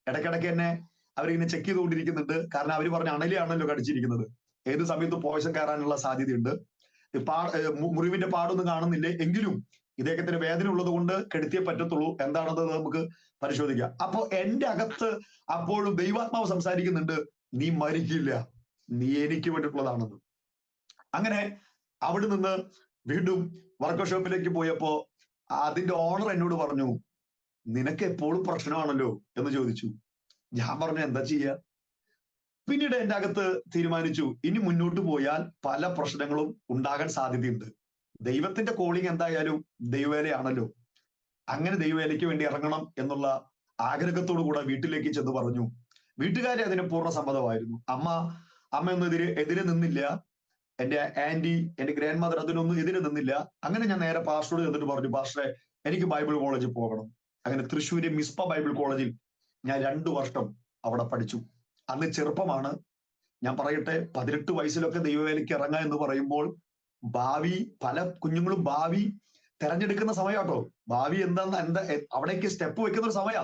ഇടയ്ക്കിടയ്ക്ക് എന്നെ അവരിങ്ങനെ ചെക്ക് ചെയ്തുകൊണ്ടിരിക്കുന്നുണ്ട്. കാരണം അവർ പറഞ്ഞ അണലിയാണല്ലോ കടിച്ചിരിക്കുന്നത്, ഏത് സമയത്ത് പോയിസൺ കയറാനുള്ള സാധ്യതയുണ്ട്. മുറിവിന്റെ പാടൊന്നും കാണുന്നില്ല, എങ്കിലും ഇദ്ദേഹത്തിന് വേദന ഉള്ളത് കൊണ്ട് കെടുത്തിയേ പറ്റത്തുള്ളൂ, എന്താണെന്നത് നമുക്ക് പരിശോധിക്കാം. അപ്പൊ എന്റെ അകത്ത് അപ്പോഴും ദൈവാത്മാവ് സംസാരിക്കുന്നുണ്ട്, നീ മരിക്കില്ല, നീ എനിക്ക് വേണ്ടിയിട്ടുള്ളതാണെന്ന്. അങ്ങനെ അവിടെ നിന്ന് വീണ്ടും വർക്ക് ഷോപ്പിലേക്ക് പോയപ്പോ അതിന്റെ ഓണർ എന്നോട് പറഞ്ഞു, നിനക്ക് എപ്പോഴും പ്രശ്നമാണല്ലോ എന്ന് ചോദിച്ചു. ഞാൻ പറഞ്ഞു എന്താ ചെയ്യാ. പിന്നീട് എന്റെ അകത്ത് തീരുമാനിച്ചു, ഇനി മുന്നോട്ട് പോയാൽ പല പ്രശ്നങ്ങളും ഉണ്ടാകാൻ സാധ്യതയുണ്ട്. ദൈവത്തിന്റെ കോളിംഗ് എന്തായാലും ദൈവവേലയാണല്ലോ. അങ്ങനെ ദൈവവേലയ്ക്ക് വേണ്ടി ഇറങ്ങണം എന്നുള്ള ആഗ്രഹത്തോടു കൂടെ വീട്ടിലേക്ക് ചെന്ന് പറഞ്ഞു. വീട്ടുകാരെ അതിന് പൂർണ്ണ സമ്മതമായിരുന്നു. അമ്മയൊന്നും എതിരെ നിന്നില്ല. എന്റെ ആന്റി, എന്റെ ഗ്രാൻഡ് മദർ അതിനൊന്നും എതിരെ നിന്നില്ല. അങ്ങനെ ഞാൻ നേരെ പാസ്റ്ററോട് ചെന്നിട്ട് പറഞ്ഞു, പാസ്റ്ററെ എനിക്ക് ബൈബിൾ കോളേജിൽ പോകണം. അങ്ങനെ തൃശ്ശൂര് മിസ്പ ബൈബിൾ കോളേജിൽ ഞാൻ 2 വർഷം അവിടെ പഠിച്ചു. അന്ന് ചെറുപ്പമാണ്, ഞാൻ പറയട്ടെ, 18 വയസ്സിലൊക്കെ ദൈവവേലയ്ക്ക് ഇറങ്ങുക എന്ന് പറയുമ്പോൾ ഭാവി, പല കുഞ്ഞുങ്ങളും ഭാവി തെരഞ്ഞെടുക്കുന്ന സമയാട്ടോ. ഭാവി എന്താ അവിടേക്ക് സ്റ്റെപ്പ് വെക്കുന്ന ഒരു സമയാ.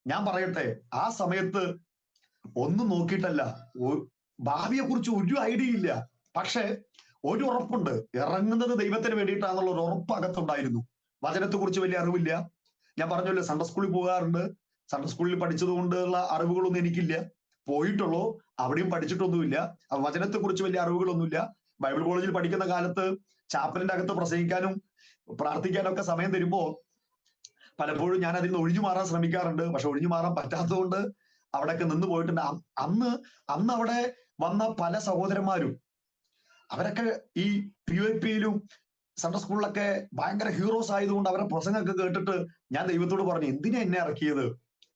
ഞാൻ പറയട്ടെ, ആ സമയത്ത് ഒന്നും നോക്കിയിട്ടല്ല, ഭാവിയെ കുറിച്ച് ഒരു ഐഡിയ ഇല്ല. പക്ഷെ ഒരു ഉറപ്പുണ്ട്, ഇറങ്ങുന്നത് ദൈവത്തിന് വേണ്ടിയിട്ടാണെന്നുള്ള ഒരു ഉറപ്പ് അകത്തുണ്ടായിരുന്നു. വചനത്തെ കുറിച്ച് വലിയ അറിവില്ല. ഞാൻ പറഞ്ഞല്ലോ, സൺഡേ സ്കൂളിൽ പോകാറുണ്ട്. സൺഡേ സ്കൂളിൽ പഠിച്ചത് കൊണ്ടുള്ള അറിവുകളൊന്നും എനിക്കില്ല. പോയിട്ടുള്ളൂ, അവിടെയും പഠിച്ചിട്ടൊന്നുമില്ല. വചനത്തെ കുറിച്ച് വലിയ അറിവുകളൊന്നുമില്ല. ബൈബിൾ കോളേജിൽ പഠിക്കുന്ന കാലത്ത് ചാപ്പലിന്റെ അകത്ത് പ്രസംഗിക്കാനും പ്രാർത്ഥിക്കാനും ഒക്കെ സമയം തരുമ്പോ പലപ്പോഴും ഞാൻ അതിൽ നിന്ന് ഒഴിഞ്ഞു മാറാൻ ശ്രമിക്കാറുണ്ട്. പക്ഷെ ഒഴിഞ്ഞു മാറാൻ പറ്റാത്തതുകൊണ്ട് അവിടെയൊക്കെ നിന്ന് പോയിട്ടുണ്ട്. അന്ന് അവിടെ വന്ന പല സഹോദരന്മാരും അവരൊക്കെ ഈ POP-യിലും സൺഡേ സ്കൂളിലൊക്കെ ഭയങ്കര ഹീറോസ് ആയതുകൊണ്ട് അവരെ പ്രസംഗമൊക്കെ കേട്ടിട്ട് ഞാൻ ദൈവത്തോട് പറഞ്ഞു, എന്തിനാ എന്നെ ഇറക്കിയത്,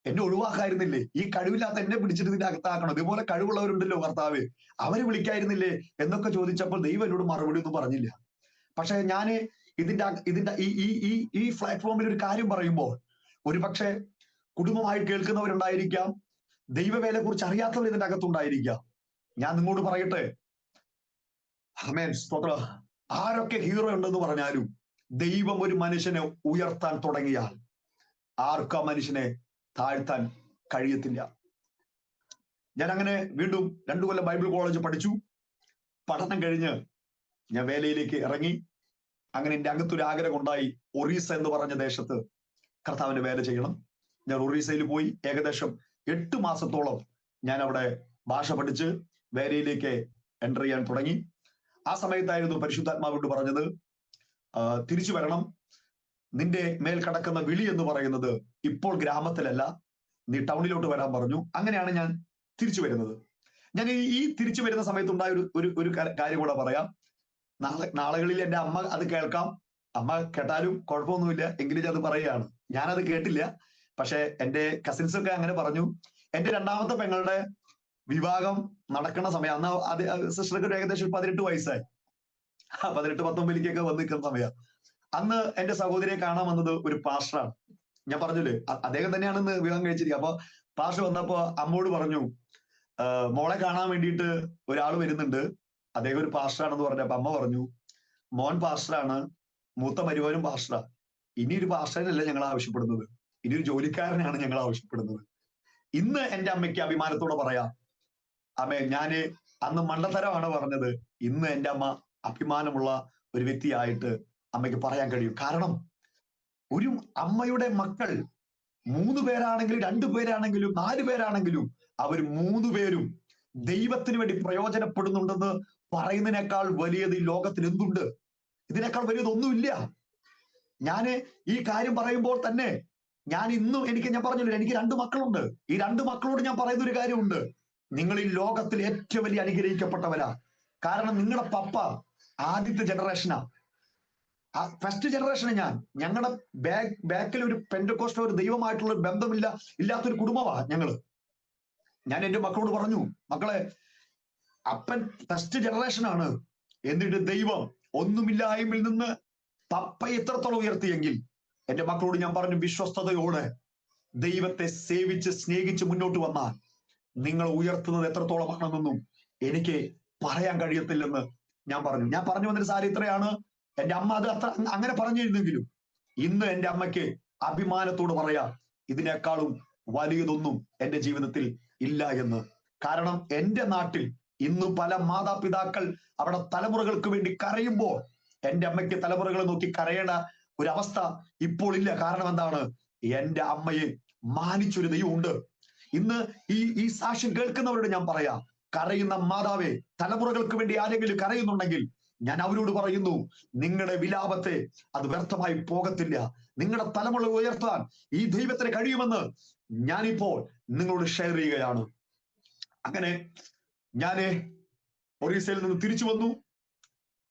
എന്നെ ഒഴിവാക്കായിരുന്നില്ലേ, ഈ കഴിവില്ലാത്ത എന്നെ പിടിച്ചിട്ട് ഇതിന്റെ അകത്താക്കണം, ഇതുപോലെ കഴിവുള്ളവരുണ്ടല്ലോ കർത്താവ്, അവരെ വിളിക്കായിരുന്നില്ലേ എന്നൊക്കെ ചോദിച്ചപ്പോൾ ദൈവം എന്നോട് മറുപടി ഒന്നും പറഞ്ഞില്ല. പക്ഷെ ഞാന് ഇതിന്റെ ഈ പ്ലാറ്റ്ഫോമിൽ ഒരു കാര്യം പറയുമ്പോൾ ഒരുപക്ഷെ കുടുംബമായി കേൾക്കുന്നവരുണ്ടായിരിക്കാം, ദൈവവേലയെ കുറിച്ച് അറിയാത്തവർ ഇതിന്റെ അകത്തുണ്ടായിരിക്കാം. ഞാൻ നിങ്ങളോട് പറയട്ടെ, ആമേൻ, സ്തോത്രം, ആരൊക്കെ ഹീറോ ഉണ്ടെന്ന് പറഞ്ഞാലും ദൈവം ഒരു മനുഷ്യനെ ഉയർത്താൻ തുടങ്ങിയാൽ ആർക്കും ആ മനുഷ്യനെ താഴ്ത്താൻ കഴിയത്തില്ല. ഞാൻ അങ്ങനെ വീണ്ടും 2 കൊല്ലം ബൈബിൾ കോളേജ് പഠിച്ചു. പഠനം കഴിഞ്ഞ് ഞാൻ വേലയിലേക്ക് ഇറങ്ങി. അങ്ങനെ എൻ്റെ അകത്തൊരു ആഗ്രഹം ഉണ്ടായി, ഒറീസ എന്ന് പറഞ്ഞ ദേശത്ത് കർത്താവിന്റെ വേല ചെയ്യണം. ഞാൻ ഒറീസയിൽ പോയി ഏകദേശം 8 മാസത്തോളം ഞാൻ അവിടെ ഭാഷ പഠിച്ച് വേലയിലേക്ക് എൻ്റർ ചെയ്യാൻ തുടങ്ങി. ആ സമയത്തായിരുന്നു പരിശുദ്ധാത്മാവോട് പറഞ്ഞത്, തിരിച്ചു വരണം, നിന്റെ മേൽ കടക്കുന്ന വിളി എന്ന് പറയുന്നത് ഇപ്പോൾ ഗ്രാമത്തിലല്ല, നീ ടൗണിലോട്ട് വരാൻ പറഞ്ഞു. അങ്ങനെയാണ് ഞാൻ തിരിച്ചു വരുന്നത്. ഞാൻ ഈ തിരിച്ചു വരുന്ന സമയത്തുണ്ടായ ഒരു കാര്യം കൂടെ പറയാം. നാളുകളിൽ എൻ്റെ അമ്മ അത് കേൾക്കാം. അമ്മ കേട്ടാലും കുഴപ്പമൊന്നുമില്ല, എങ്കിലും ഞാൻ അത് പറയുകയാണ്. ഞാനത് കേട്ടില്ല, പക്ഷെ എൻ്റെ കസിൻസ് ഒക്കെ അങ്ങനെ പറഞ്ഞു. എൻ്റെ 2ാമത്തെ പെങ്ങളുടെ വിവാഹം നടക്കുന്ന സമയം, അന്ന് സിസ്റ്റർക്ക് ഏകദേശം 18 വയസ്സായി, 18-19 വന്ന് നിൽക്കുന്ന സമയം. അന്ന് എന്റെ സഹോദരിയെ കാണാൻ വന്നത് ഒരു പാസ്റ്ററാണ്. ഞാൻ പറഞ്ഞില്ലേ, അദ്ദേഹം തന്നെയാണ് ഇന്ന് വിവാഹം കഴിച്ചിരിക്കുക. അപ്പൊ പാസ്റ്റർ വന്നപ്പോ അമ്മോട് പറഞ്ഞു, മോളെ കാണാൻ വേണ്ടിയിട്ട് ഒരാൾ വരുന്നുണ്ട്, അദ്ദേഹം ഒരു പാസ്റ്ററാണെന്ന് പറഞ്ഞപ്പോ അമ്മ പറഞ്ഞു, മോൻ പാസ്റ്ററാണ്, മൂത്ത മരുമോനും പാസ്റ്ററാ, ഇനി ഒരു പാസ്റ്ററിനല്ല ഞങ്ങൾ ആവശ്യപ്പെടുന്നത്, ഇനി ഒരു ജോലിക്കാരനാണ് ഞങ്ങൾ ആവശ്യപ്പെടുന്നത്. ഇന്ന് എന്റെ അമ്മയ്ക്ക് അഭിമാനത്തോടെ പറയാം, അമ്മേ ഞാന് അന്ന് മണ്ടത്തരമാണ് പറഞ്ഞത്, ഇന്ന് എന്റെ അമ്മ അഭിമാനമുള്ള ഒരു വ്യക്തിയായിട്ട് അമ്മയ്ക്ക് പറയാൻ കഴിയും. കാരണം ഒരു അമ്മയുടെ മക്കൾ 3 പേരാണെങ്കിലും 2 പേരാണെങ്കിലും 4 പേരാണെങ്കിലും അവർ 3 പേരും ദൈവത്തിന് വേണ്ടി പ്രയോജനപ്പെടുന്നുണ്ടെന്ന് പറയുന്നതിനേക്കാൾ വലിയത് ഈ ലോകത്തിൽ എന്തുണ്ട്? ഇതിനേക്കാൾ വലിയതൊന്നുമില്ല. ഞാന് ഈ കാര്യം പറയുമ്പോൾ തന്നെ ഞാൻ പറഞ്ഞില്ല, എനിക്ക് 2 മക്കളുണ്ട്. ഈ 2 മക്കളോട് ഞാൻ പറയുന്ന ഒരു കാര്യമുണ്ട്, നിങ്ങൾ ഈ ലോകത്തിൽ ഏറ്റവും വലിയ അനുഗ്രഹിക്കപ്പെട്ടവരാ. കാരണം നിങ്ങളുടെ പപ്പ ആദ്യത്തെ ജനറേഷനാ, ഫസ്റ്റ് ജനറേഷന് ഞങ്ങളുടെ ബാക്കിൽ ഒരു പെന്റക്കോസ്റ്റോ ഒരു ദൈവമായിട്ടുള്ള ഒരു ഇല്ലാത്തൊരു കുടുംബമാ ഞങ്ങള്. ഞാൻ എന്റെ മക്കളോട് പറഞ്ഞു, മക്കളെ അപ്പൻ ഫസ്റ്റ് ജനറേഷനാണ്, എന്നിട്ട് ദൈവം ഒന്നുമില്ലായ്മയിൽ നിന്ന് പപ്പയെ എത്രത്തോളം ഉയർത്തിയെങ്കിൽ എന്റെ മക്കളോട് ഞാൻ പറഞ്ഞു, വിശ്വസ്തയോടെ ദൈവത്തെ സേവിച്ച് സ്നേഹിച്ച് മുന്നോട്ട് വന്നാൽ നിങ്ങൾ ഉയർത്തുന്നത് എത്രത്തോളമാണെന്നൊന്നും എനിക്ക് പറയാൻ കഴിയത്തില്ലെന്ന് ഞാൻ പറഞ്ഞു വന്നൊരു സാരി ഇത്രയാണ്. എന്റെ അമ്മ അത് അങ്ങനെ പറഞ്ഞിരുന്നെങ്കിലും ഇന്ന് എന്റെ അമ്മയ്ക്ക് അഭിമാനത്തോട് പറയാം, ഇതിനേക്കാളും വലിയതൊന്നും എന്റെ ജീവിതത്തിൽ ഇല്ല എന്ന്. കാരണം എന്റെ നാട്ടിൽ ഇന്ന് പല മാതാപിതാക്കൾ അവിടെ തലമുറകൾക്ക് വേണ്ടി കരയുമ്പോൾ എന്റെ അമ്മയ്ക്ക് തലമുറകളെ നോക്കി കരയേണ്ട ഒരു അവസ്ഥ ഇപ്പോൾ ഇല്ല. കാരണം എന്താണ്? എന്റെ അമ്മയെ മാനിച്ചൊരു ദൈവമുണ്ട്. ഇന്ന് ഈ സാക്ഷ്യം കേൾക്കുന്നവരോട് ഞാൻ പറയാം, കരയുന്ന മാതാവേ, തലമുറകൾക്ക് വേണ്ടി ആരെങ്കിലും കരയുന്നുണ്ടെങ്കിൽ ഞാൻ അവരോട് പറയുന്നു, നിങ്ങളുടെ വിലാപത്തെ അത് വ്യർത്ഥമായി പോകത്തില്ല. നിങ്ങളുടെ തലമുറ ഉയർത്താൻ ഈ ദൈവത്തിന് കഴിയുമെന്ന് ഞാനിപ്പോൾ നിങ്ങളോട് ഷെയർ ചെയ്യുകയാണ്. അങ്ങനെ ഞാന് ഒറീസയിൽ നിന്ന് തിരിച്ചു വന്നു.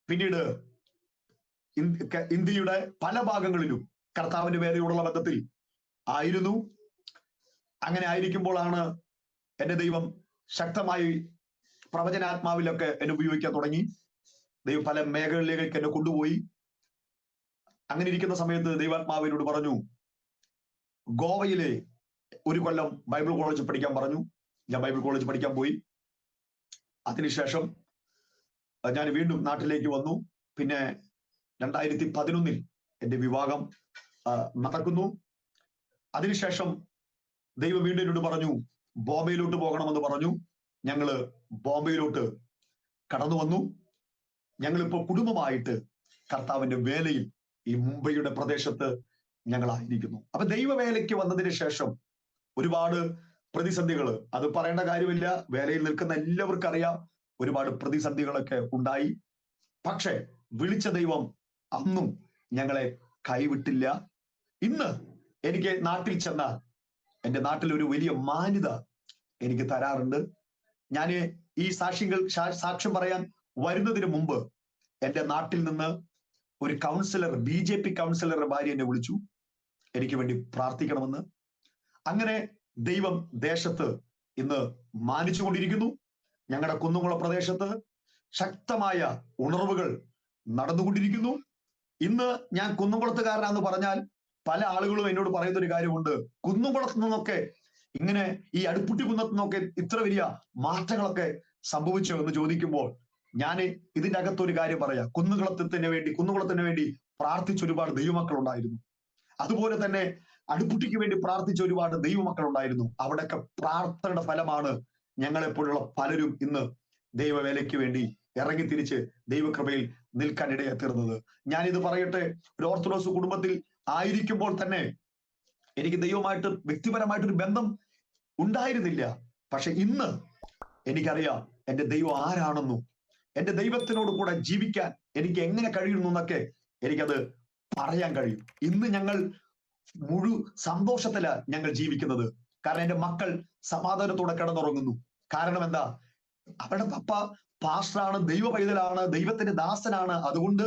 പിന്നീട് ഇന്ത്യയുടെ പല ഭാഗങ്ങളിലും കർത്താവിന്റെ വേലയോടുള്ള ബന്ധത്തിൽ ആയിരുന്നു. അങ്ങനെ ആയിരിക്കുമ്പോഴാണ് എന്റെ ദൈവം ശക്തമായി പ്രവചനാത്മാവിലൊക്കെ എന്നെ ഉപയോഗിക്കാൻ തുടങ്ങി. ദൈവം പല മേഖലകളിലേക്ക് എന്നെ കൊണ്ടുപോയി. അങ്ങനെ ഇരിക്കുന്ന സമയത്ത് ദൈവാത്മാവിനോട് പറഞ്ഞു, ഗോവയിലെ ഒരു കൊല്ലം ബൈബിൾ കോളേജ് പഠിക്കാൻ പറഞ്ഞു. ഞാൻ ബൈബിൾ കോളേജ് പഠിക്കാൻ പോയി. അതിനുശേഷം ഞാൻ വീണ്ടും നാട്ടിലേക്ക് വന്നു. പിന്നെ 2011 എന്റെ വിവാഹം നടക്കുന്നു. അതിനുശേഷം ദൈവം വീണ്ടും എന്നോട് പറഞ്ഞു, ബോംബെയിലോട്ട് പോകണമെന്ന് പറഞ്ഞു. ഞങ്ങള് ബോംബെയിലോട്ട് കടന്നു വന്നു. ഞങ്ങളിപ്പോ കുടുംബമായിട്ട് കർത്താവിന്റെ വേലയിൽ ഈ മുംബൈയുടെ പ്രദേശത്ത് ഞങ്ങളായിരിക്കുന്നു. അപ്പൊ ദൈവവേലയ്ക്ക് വന്നതിന് ശേഷം ഒരുപാട് പ്രതിസന്ധികൾ, അത് പറയേണ്ട കാര്യമില്ല, വേലയിൽ നിൽക്കുന്ന എല്ലാവർക്കും അറിയാം, ഒരുപാട് പ്രതിസന്ധികളൊക്കെ ഉണ്ടായി. പക്ഷെ വിളിച്ച ദൈവം അന്നും ഞങ്ങളെ കൈവിട്ടില്ല. ഇന്ന് എനിക്ക് നാട്ടിൽ ചെന്നാൽ എന്റെ നാട്ടിൽ ഒരു വലിയ മാന്യത എനിക്ക് തരാറുണ്ട്. ഞാന് ഈ സാക്ഷ്യം പറയാൻ വരുന്നതിന് മുമ്പ് എന്റെ നാട്ടിൽ നിന്ന് ഒരു കൗൺസിലർ, BJP കൗൺസിലറുടെ ഭാര്യ എന്നെ വിളിച്ചു, എനിക്ക് വേണ്ടി പ്രാർത്ഥിക്കണമെന്ന്. അങ്ങനെ ദൈവം ദേശത്ത് ഇന്ന് മാനിച്ചുകൊണ്ടിരിക്കുന്നു. ഞങ്ങളുടെ കുന്നുകുളം പ്രദേശത്ത് ശക്തമായ ഉണർവുകൾ നടന്നുകൊണ്ടിരിക്കുന്നു. ഇന്ന് ഞാൻ കുന്നുകുളത്തുകാരനാന്ന് പറഞ്ഞാൽ പല ആളുകളും എന്നോട് പറയുന്ന ഒരു കാര്യമുണ്ട്, കുന്നുകുളത്ത് നിന്നൊക്കെ ഇങ്ങനെ ഈ അടുപ്പുട്ടി കുന്നത്ത് നിന്നൊക്കെ ഇത്ര വലിയ മാറ്റങ്ങളൊക്കെ സംഭവിച്ചോ എന്ന് ചോദിക്കുമ്പോൾ ഞാൻ ഇതിന്റെ അകത്തൊരു കാര്യം പറയാം. കുന്നുകുളത്തിന് വേണ്ടി പ്രാർത്ഥിച്ച ഒരുപാട് ദൈവമക്കൾ ഉണ്ടായിരുന്നു. അതുപോലെ തന്നെ അടുപ്പുട്ടിക്ക് വേണ്ടി പ്രാർത്ഥിച്ച ഒരുപാട് ദൈവമക്കൾ ഉണ്ടായിരുന്നു. അവിടെയൊക്കെ പ്രാർത്ഥനയുടെ ഫലമാണ് ഞങ്ങളെപ്പോലുള്ള പലരും ഇന്ന് ദൈവവേലയ്ക്ക് വേണ്ടി ഇറങ്ങിത്തിരിച്ച് ദൈവകൃപയിൽ നിൽക്കാൻ ഇടയാത്തീർന്നത്. ഞാനിത് പറയട്ടെ, ഒരു ഓർത്തഡോക്സ് കുടുംബത്തിൽ ആയിരിക്കുമ്പോൾ തന്നെ എനിക്ക് ദൈവമായിട്ട് വ്യക്തിപരമായിട്ടൊരു ബന്ധം ഉണ്ടായിരുന്നില്ല. പക്ഷെ ഇന്ന് എനിക്കറിയാം എന്റെ ദൈവം ആരാണെന്നും എന്റെ ദൈവത്തിനോട് കൂടെ ജീവിക്കാൻ എനിക്ക് എങ്ങനെ കഴിയുന്നു എന്നൊക്കെ എനിക്കത് പറയാൻ കഴിയും. ഇന്ന് ഞങ്ങൾ സന്തോഷത്തിലാണ് ഞങ്ങൾ ജീവിക്കുന്നത്. കാരണം എന്റെ മക്കൾ സമാധാനത്തോടെ കിടന്നുറങ്ങുന്നു. കാരണം എന്താ? അവരുടെ പപ്പ പാസ്റ്ററാണ്, ദൈവ പൈതലാണ്, ദൈവത്തിന്റെ ദാസനാണ്. അതുകൊണ്ട്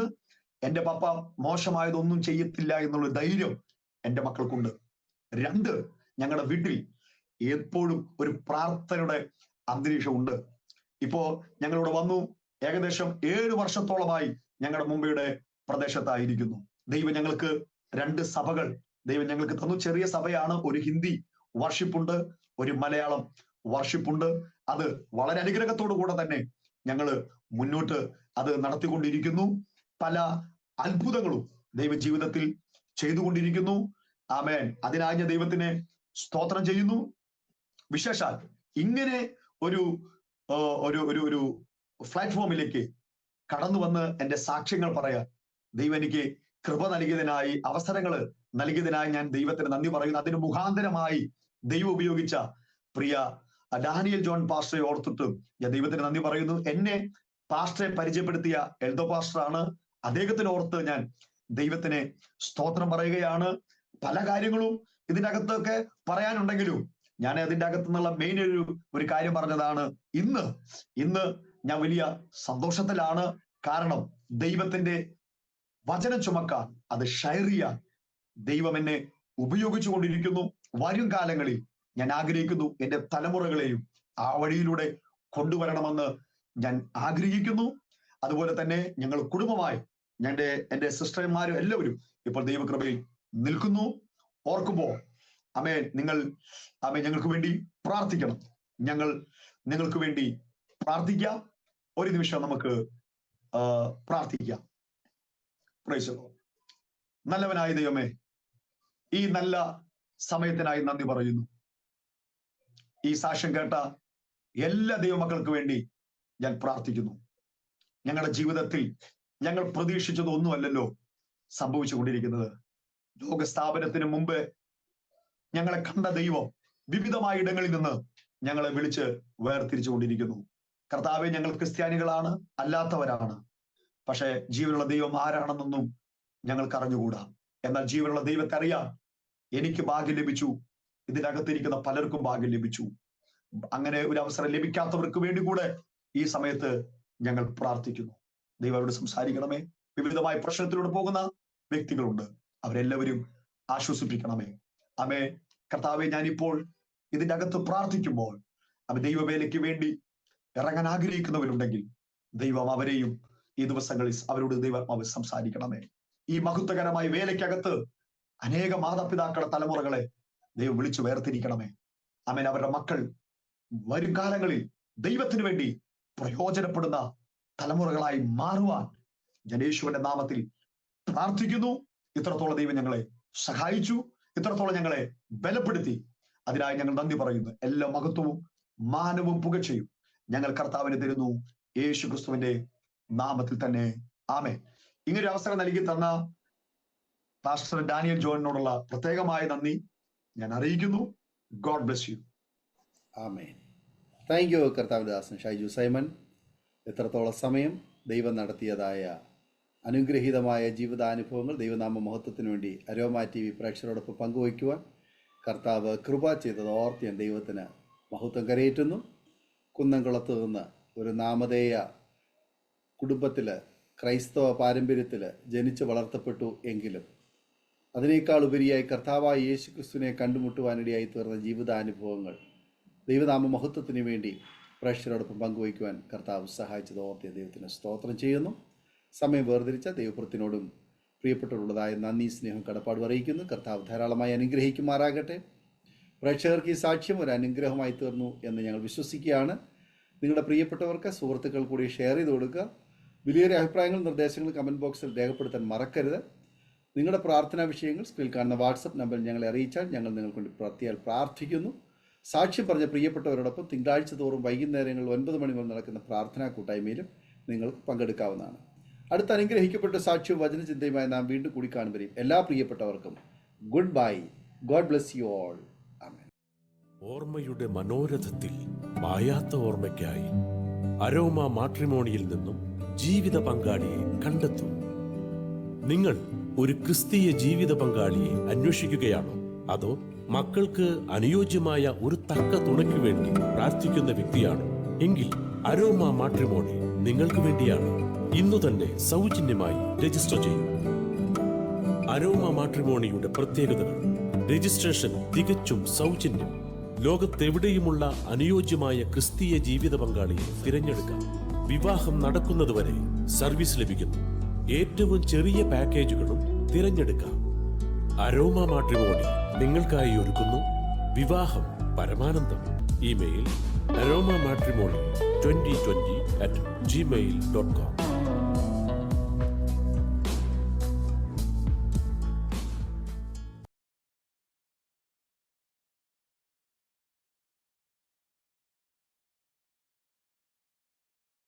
എന്റെ പപ്പ മോശമായതൊന്നും ചെയ്യത്തില്ല എന്നുള്ള ധൈര്യം എന്റെ മക്കൾക്കുണ്ട്. 2, ഞങ്ങളുടെ വീട്ടിൽ എപ്പോഴും ഒരു പ്രാർത്ഥനയുടെ അന്തരീക്ഷമുണ്ട്. ഇപ്പോ ഞങ്ങളിവിടെ വന്നു, ഏകദേശം 7 വർഷത്തോളമായി ഞങ്ങളുടെ മുംബൈയുടെ പ്രദേശത്തായിരിക്കുന്നു. ദൈവം ഞങ്ങൾക്ക് 2 സഭകൾ ദൈവം ഞങ്ങൾക്ക് തന്നു. ചെറിയ സഭയാണ്. ഒരു ഹിന്ദി വർഷിപ്പുണ്ട്, ഒരു മലയാളം വർഷിപ്പുണ്ട്. അത് വളരെ അനുഗ്രഹത്തോടു കൂടെ തന്നെ ഞങ്ങൾ മുന്നോട്ട് അത് നടത്തിക്കൊണ്ടിരിക്കുന്നു. പല അത്ഭുതങ്ങളും ദൈവ ജീവിതത്തിൽ ചെയ്തുകൊണ്ടിരിക്കുന്നു. ആമേൻ. അതിനായി ഞാൻ ദൈവത്തിനെ സ്തോത്രം ചെയ്യുന്നു. വിശേഷാൽ ഇങ്ങനെ ഒരു ഒരു ഒരു ഒരു പ്ലാറ്റ്ഫോമിലേക്ക് കടന്നു വന്ന് എന്റെ സാക്ഷ്യങ്ങൾ പറയാൻ ദൈവം എനിക്ക് കൃപ നൽകിയതിനായി, അവസരങ്ങൾ നൽകിയതിനായി ഞാൻ ദൈവത്തിന് നന്ദി പറയുന്നു. അതിന് മുഖാന്തരമായി ദൈവം ഉപയോഗിച്ച പ്രിയ ഡാനിയൽ ജോൺ പാസ്റ്ററെ ഓർത്തിട്ടും ഞാൻ ദൈവത്തിന് നന്ദി പറയുന്നു. എന്നെ പാസ്റ്ററെ പരിചയപ്പെടുത്തിയ എൽദോ പാസ്റ്ററാണ്. അദ്ദേഹത്തിന് ഓർത്ത് ഞാൻ ദൈവത്തിന് സ്തോത്രം പറയുകയാണ്. പല കാര്യങ്ങളും ഇതിന്റെ അകത്തൊക്കെ പറയാനുണ്ടെങ്കിലും ഞാൻ അതിന്റെ അകത്തു നിന്നുള്ള മെയിൻ ഒരു കാര്യം പറഞ്ഞതാണ്. ഇന്ന് ഞാൻ വലിയ സന്തോഷത്തിലാണ്. കാരണം ദൈവത്തിന്റെ വചനം ചുമക്കാൻ, അത് ഷെയർ ചെയ്യാൻ ദൈവം എന്നെ ഉപയോഗിച്ചു കൊണ്ടിരിക്കുന്നു. വരും കാലങ്ങളിൽ ഞാൻ ആഗ്രഹിക്കുന്നു എന്റെ തലമുറകളെയും ആ വഴിയിലൂടെ കൊണ്ടുവരണമെന്ന് ഞാൻ ആഗ്രഹിക്കുന്നു. അതുപോലെ തന്നെ ഞങ്ങൾ കുടുംബമായി എന്റെ സിസ്റ്റർമാരും എല്ലാവരും ഇപ്പോൾ ദൈവകൃപയിൽ നിൽക്കുന്നു. ഓർക്കുമ്പോൾ ആമേൻ, ഞങ്ങൾക്ക് വേണ്ടി പ്രാർത്ഥിക്കണം. നിങ്ങൾക്ക് വേണ്ടി പ്രാർത്ഥിക്കാം. ഒരു നിമിഷം നമുക്ക് പ്രാർത്ഥിക്കാം. Praise the Lord. നല്ലവനായ ദൈവമേ, ഈ നല്ല സമയത്തിനായി നന്ദി പറയുന്നു. ഈ സാക്ഷ്യം കേട്ട എല്ലാ ദൈവമക്കൾക്ക് വേണ്ടി ഞാൻ പ്രാർത്ഥിക്കുന്നു. ഞങ്ങളുടെ ജീവിതത്തിൽ ഞങ്ങൾ പ്രതീക്ഷിച്ചതൊന്നുമല്ലല്ലോ സംഭവിച്ചുകൊണ്ടിരിക്കുന്നത്. ലോകസ്ഥാപനത്തിന് മുമ്പ് ഞങ്ങളെ കണ്ട ദൈവം വിവിധമായ ഇടങ്ങളിൽ നിന്ന് ഞങ്ങളെ വിളിച്ച് വേർതിരിച്ചു കൊണ്ടിരിക്കുന്നു. കർത്താവെ, ഞങ്ങൾ ക്രിസ്ത്യാനികളാണ്, അല്ലാത്തവരാണ്. പക്ഷെ ജീവനുള്ള ദൈവം ആരാണെന്നൊന്നും ഞങ്ങൾക്ക് അറിഞ്ഞുകൂടാ. എന്നാൽ ജീവനുള്ള ദൈവത്തെ അറിയാൻ എനിക്ക് ഭാഗ്യം ലഭിച്ചു. ഇതിനകത്തിരിക്കുന്ന പലർക്കും ഭാഗ്യം ലഭിച്ചു. അങ്ങനെ ഒരു അവസരം ലഭിക്കാത്തവർക്ക് വേണ്ടി കൂടെ ഈ സമയത്ത് ഞങ്ങൾ പ്രാർത്ഥിക്കുന്നു. ദൈവം അവരോട് സംസാരിക്കണമേ. വിവിധമായ പ്രശ്നത്തിലൂടെ പോകുന്ന വ്യക്തികളുണ്ട്, അവരെല്ലാവരും ആശ്വസിപ്പിക്കണമേ. ആമേ. കർത്താവെ, ഞാനിപ്പോൾ ഇതിന്റെ അകത്ത് പ്രാർത്ഥിക്കുമ്പോൾ ദൈവവേലയ്ക്ക് വേണ്ടി ഇറങ്ങാൻ ആഗ്രഹിക്കുന്നവരുണ്ടെങ്കിൽ ദൈവം അവരെയും ഈ ദിവസങ്ങളിൽ അവരോട് ദൈവം സംസാരിക്കണമേ. ഈ മഹത്വകരമായ വേലയ്ക്കകത്ത് അനേക മാതാപിതാക്കളുടെ തലമുറകളെ ദൈവം വിളിച്ചു വേർതിരിക്കണമേ. ആമേൻ. അവരുടെ മക്കൾ വരും കാലങ്ങളിൽ ദൈവത്തിന് വേണ്ടി പ്രയോജനപ്പെടുന്ന തലമുറകളായി മാറുവാൻ ഞാൻ യേശുവിന്റെ നാമത്തിൽ പ്രാർത്ഥിക്കുന്നു. ഇത്രത്തോളം ദൈവം ഞങ്ങളെ സഹായിച്ചു, ഇത്രത്തോളം ഞങ്ങളെ ബലപ്പെടുത്തി. അതിനായി ഞങ്ങൾ നന്ദി പറയുന്നു. എല്ലാ മഹത്വവും മാനവും പുകഴ്ചയും ഞങ്ങൾ കർത്താവിന് തരുന്നു, യേശു ക്രിസ്തുവിന്റെ നാമത്തിൽ തന്നെ. ആമേൻ. ഇങ്ങനൊരു അവസരം നൽകി തന്ന പാസ്റ്റർ ഡാനിയൽ ജോണിനോടുള്ള പ്രത്യേകമായ നന്ദി ഞാൻ അറിയിക്കുന്നു. God bless U. Amen. Thank you കർത്താവിന്റെ ദാസൻ ഷൈജു സൈമൺ. എത്രത്തോളം സമയം ദൈവം നടത്തിയതായ അനുഗ്രഹീതമായ ജീവിതാനുഭവങ്ങൾ ദൈവനാമ മഹത്വത്തിന് വേണ്ടി അരോമ TV പ്രേക്ഷകരോടൊപ്പം പങ്കുവയ്ക്കുവാൻ കർത്താവ് കൃപ ചെയ്തത് ഓർത്ത് ഞാൻ ദൈവത്തിന് മഹത്വം കരയേറ്റുന്നു. കുന്നംകുളത്ത് നിന്ന് ഒരു നാമധേയ കുടുംബത്തിൽ, ക്രൈസ്തവ പാരമ്പര്യത്തിൽ ജനിച്ച് വളർത്തപ്പെട്ടു എങ്കിലും അതിനേക്കാൾ ഉപരിയായി കർത്താവായ യേശു ക്രിസ്തുവിനെ കണ്ടുമുട്ടുവാനിടയായി തീർന്ന ജീവിതാനുഭവങ്ങൾ ദൈവനാമ മഹത്വത്തിന് വേണ്ടി പ്രേക്ഷകരോടൊപ്പം പങ്കുവയ്ക്കുവാൻ കർത്താവ് സഹായിച്ചത് ഓർത്ത് ദൈവത്തിന് സ്തോത്രം ചെയ്യുന്നു. സമയം വേർതിരിച്ച ദൈവപ്രത്തിനോടും പ്രിയപ്പെട്ടവരുള്ളതായ നന്ദി, സ്നേഹം, കടപ്പാട് അറിയിക്കുന്നു. കർത്താവ് ധാരാളമായി അനുഗ്രഹിക്കുമാറാകട്ടെ. പ്രേക്ഷകർക്ക് ഈ സാക്ഷ്യം ഒരു അനുഗ്രഹമായി തീർന്നു എന്ന് ഞങ്ങൾ വിശ്വസിക്കുകയാണ്. നിങ്ങളുടെ പ്രിയപ്പെട്ടവർക്ക്, സുഹൃത്തുക്കൾ കൂടി ഷെയർ ചെയ്ത് കൊടുക്കുക. വലിയൊരു അഭിപ്രായങ്ങളും നിർദ്ദേശങ്ങളും കമൻറ്റ് ബോക്സിൽ രേഖപ്പെടുത്താൻ മറക്കരുത്. നിങ്ങളുടെ പ്രാർത്ഥനാ വിഷയങ്ങൾ സ്ക്രീനിൽ കാണുന്ന വാട്സപ്പ് നമ്പറിൽ ഞങ്ങളെ അറിയിച്ചാൽ ഞങ്ങൾ നിങ്ങൾക്ക് വേണ്ടി പ്രാർത്ഥിക്കുന്നു. സാക്ഷ്യം പറഞ്ഞ പ്രിയപ്പെട്ടവരോടൊപ്പം തിങ്കളാഴ്ച തോറും വൈകുന്നേരങ്ങളിൽ 9 മണി മുതൽ നടക്കുന്ന പ്രാർത്ഥനാ കൂട്ടായ്മയിലും നിങ്ങൾക്ക് പങ്കെടുക്കാവുന്നതാണ്. അടുത്ത അനുഗ്രഹിക്കപ്പെട്ട സാക്ഷ്യവും വചനചിന്തയുമായി നാം വീണ്ടും കൂടി കാണുമ്പോഴേയും എല്ലാ പ്രിയപ്പെട്ടവർക്കും good bye. God bless you all. Amen. ഓർമ്മയുടെ മനോരഥത്തിൽ മായാത്ത ഓർമ്മയ്ക്കായി അരോമ മാട്രിമോണിയിൽ നിന്നും ജീവിത പങ്കാളിയെ കണ്ടെത്തൂ. നിങ്ങൾ ഒരു ക്രിസ്തീയ ജീവിത പങ്കാളിയെ അന്വേഷിക്കുകയാണോ? അതോ മക്കൾക്ക് അനുയോജ്യമായ ഒരു തക്ക തുണയ്ക്ക് വേണ്ടി പ്രാർത്ഥിക്കുന്ന വ്യക്തിയാണോ? എങ്കിൽ അരോമ മാട്രിമോണി നിങ്ങൾക്ക് വേണ്ടിയാണ്. ഇന്നു തന്നെ സൗജന്യമായി രജിസ്റ്റർ ചെയ്യൂ. അരോമ മാട്രിമോണിയുടെ പ്രത്യേകതകൾ: രജിസ്ട്രേഷൻ തികച്ചും സൗജന്യം. ലോകത്തെവിടെയുമുള്ള അനുയോജ്യമായ ക്രിസ്തീയ ജീവിത പങ്കാളിയെ തിരഞ്ഞെടുക്കാം. വിവാഹം നടക്കുന്നതുവരെ സർവീസ് ലഭിക്കുന്നു. ഏറ്റവും ചെറിയ പാക്കേജുകളും തിരഞ്ഞെടുക്കാം. അരോമ മാട്രിമോണി നിങ്ങൾക്കായി ഒരുക്കുന്നു വിവാഹം പരമാനന്ദം. Email aroma matrimony2020@gmail.com.